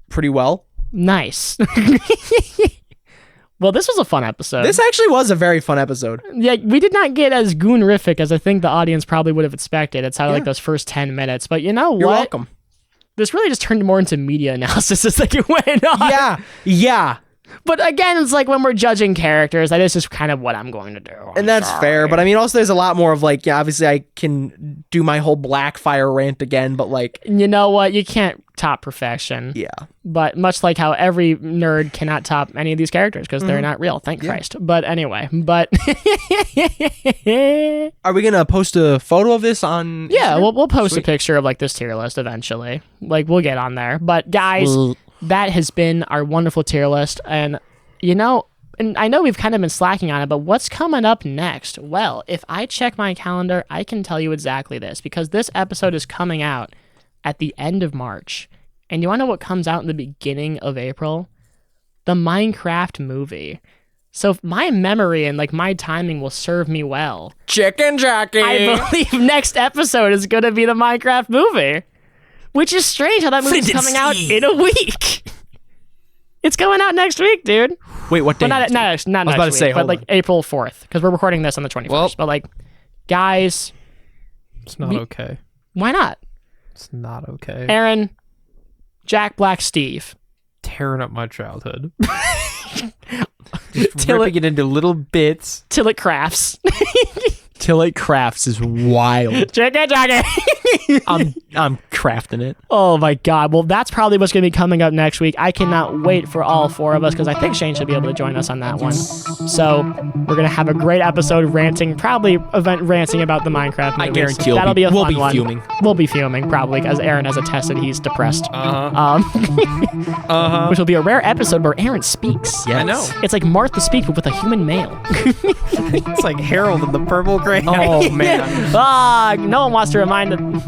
pretty well. Nice. Well, this was a fun episode. This actually was a very fun episode. Yeah, we did not get as goon-rific as I think the audience probably would have expected. It sounded like those first 10 minutes. But you know You're what? welcome. This really just turned more into media analysis as like it went on. Yeah. But again, it's like when we're judging characters, that is just kind of what I'm going to do. And that's fair, but I mean, also there's a lot more of like, yeah, obviously I can do my whole Blackfire rant again, but like, You know what? You can't top perfection. yeah. But much like how every nerd cannot top any of these characters because they're not real, thank Christ. But anyway, Are we gonna post a photo of this on? yeah, Instagram? we'll post Sweet. a picture of like this tier list eventually. Like we'll get on there. But guys, that has been our wonderful tier list, and you know. And I know we've kind of been slacking on it, but what's coming up next? Well, if I check my calendar, I can tell you exactly this because this episode is coming out at the end of March. And you want to know what comes out in the beginning of April? The Minecraft movie. So if my memory and like my timing will serve me well, Chicken Jockey. I believe next episode is going to be the Minecraft movie. Which is strange how that movie's coming out in a week. It's going out next week, dude. Wait, what day? But not next about to week, say, but hold like on. April 4th, because we're recording this on the 21st. Well- but like, guys, It's not okay. why not? It's not okay. Aaron, Jack Black Steve. Tearing up my childhood. Till Ripping it into little bits. Till it crafts. Till It Crafts is wild. Chicken Jockey. I'm crafting it. Oh my God. Well, that's probably what's going to be coming up next week. I cannot wait for all four of us because I think Shane should be able to join us on that one. So we're going to have a great episode ranting about the Minecraft movie. I guarantee that'll be a we'll fun be one. fuming. We'll be fuming probably because Aaron has attested he's depressed. Uh-huh. Which will be a rare episode where Aaron speaks. Yes. I know. It's like Martha speaks but with a human male. It's like Harold in the Purple Gray. Oh man. No one wants to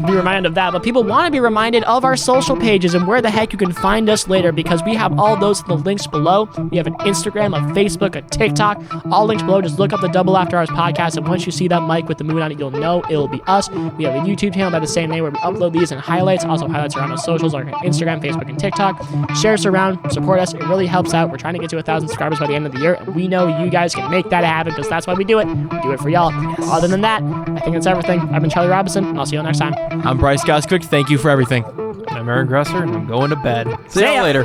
be reminded of that, but people want to be reminded of our social pages and where the heck you can find us later because we have all those in the links below. We have an Instagram, a Facebook, a TikTok, all links below. Just look up the Double After Hours podcast, and once you see that mic with the moon on it, you'll know it'll be us. We have a YouTube channel by the same name where we upload these and highlights. Also highlights around our socials like Instagram, Facebook, and TikTok. Share us around, support us. It really helps out. We're trying to get to 1,000 subscribers by the end of the year, and we know you guys can make that happen because that's why we do it. We do it for y'all. Other than that, I think that's everything. I've been Charlie Robison, and I'll see you all next time. I'm Brice Guskovict. Thank you for everything. I'm Aaron Gresser, and I'm going to bed. See See you ya. later.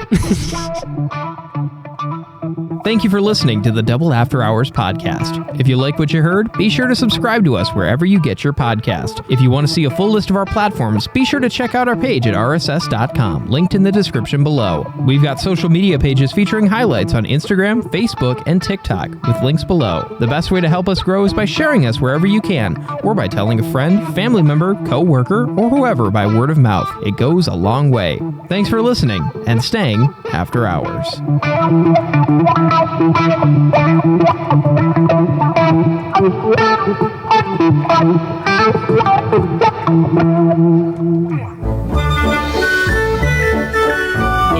Thank you for listening to the Double After Hours podcast. If you like what you heard, be sure to subscribe to us wherever you get your podcast. If you want to see a full list of our platforms, be sure to check out our page at rss.com, linked in the description below. We've got social media pages featuring highlights on Instagram, Facebook, and TikTok, with links below. The best way to help us grow is by sharing us wherever you can, or by telling a friend, family member, co-worker, or whoever by word of mouth. It goes a long way. Thanks for listening and staying after hours.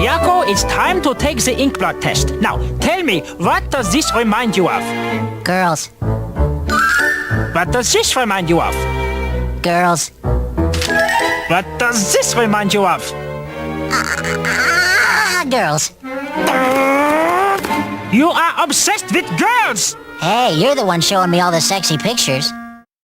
Yako, it's time to take the ink blot test. Now, tell me, what does this remind you of? Girls. What does this remind you of? Girls. What does this remind you of? Girls. You are obsessed with girls! Hey, you're the one showing me all the sexy pictures.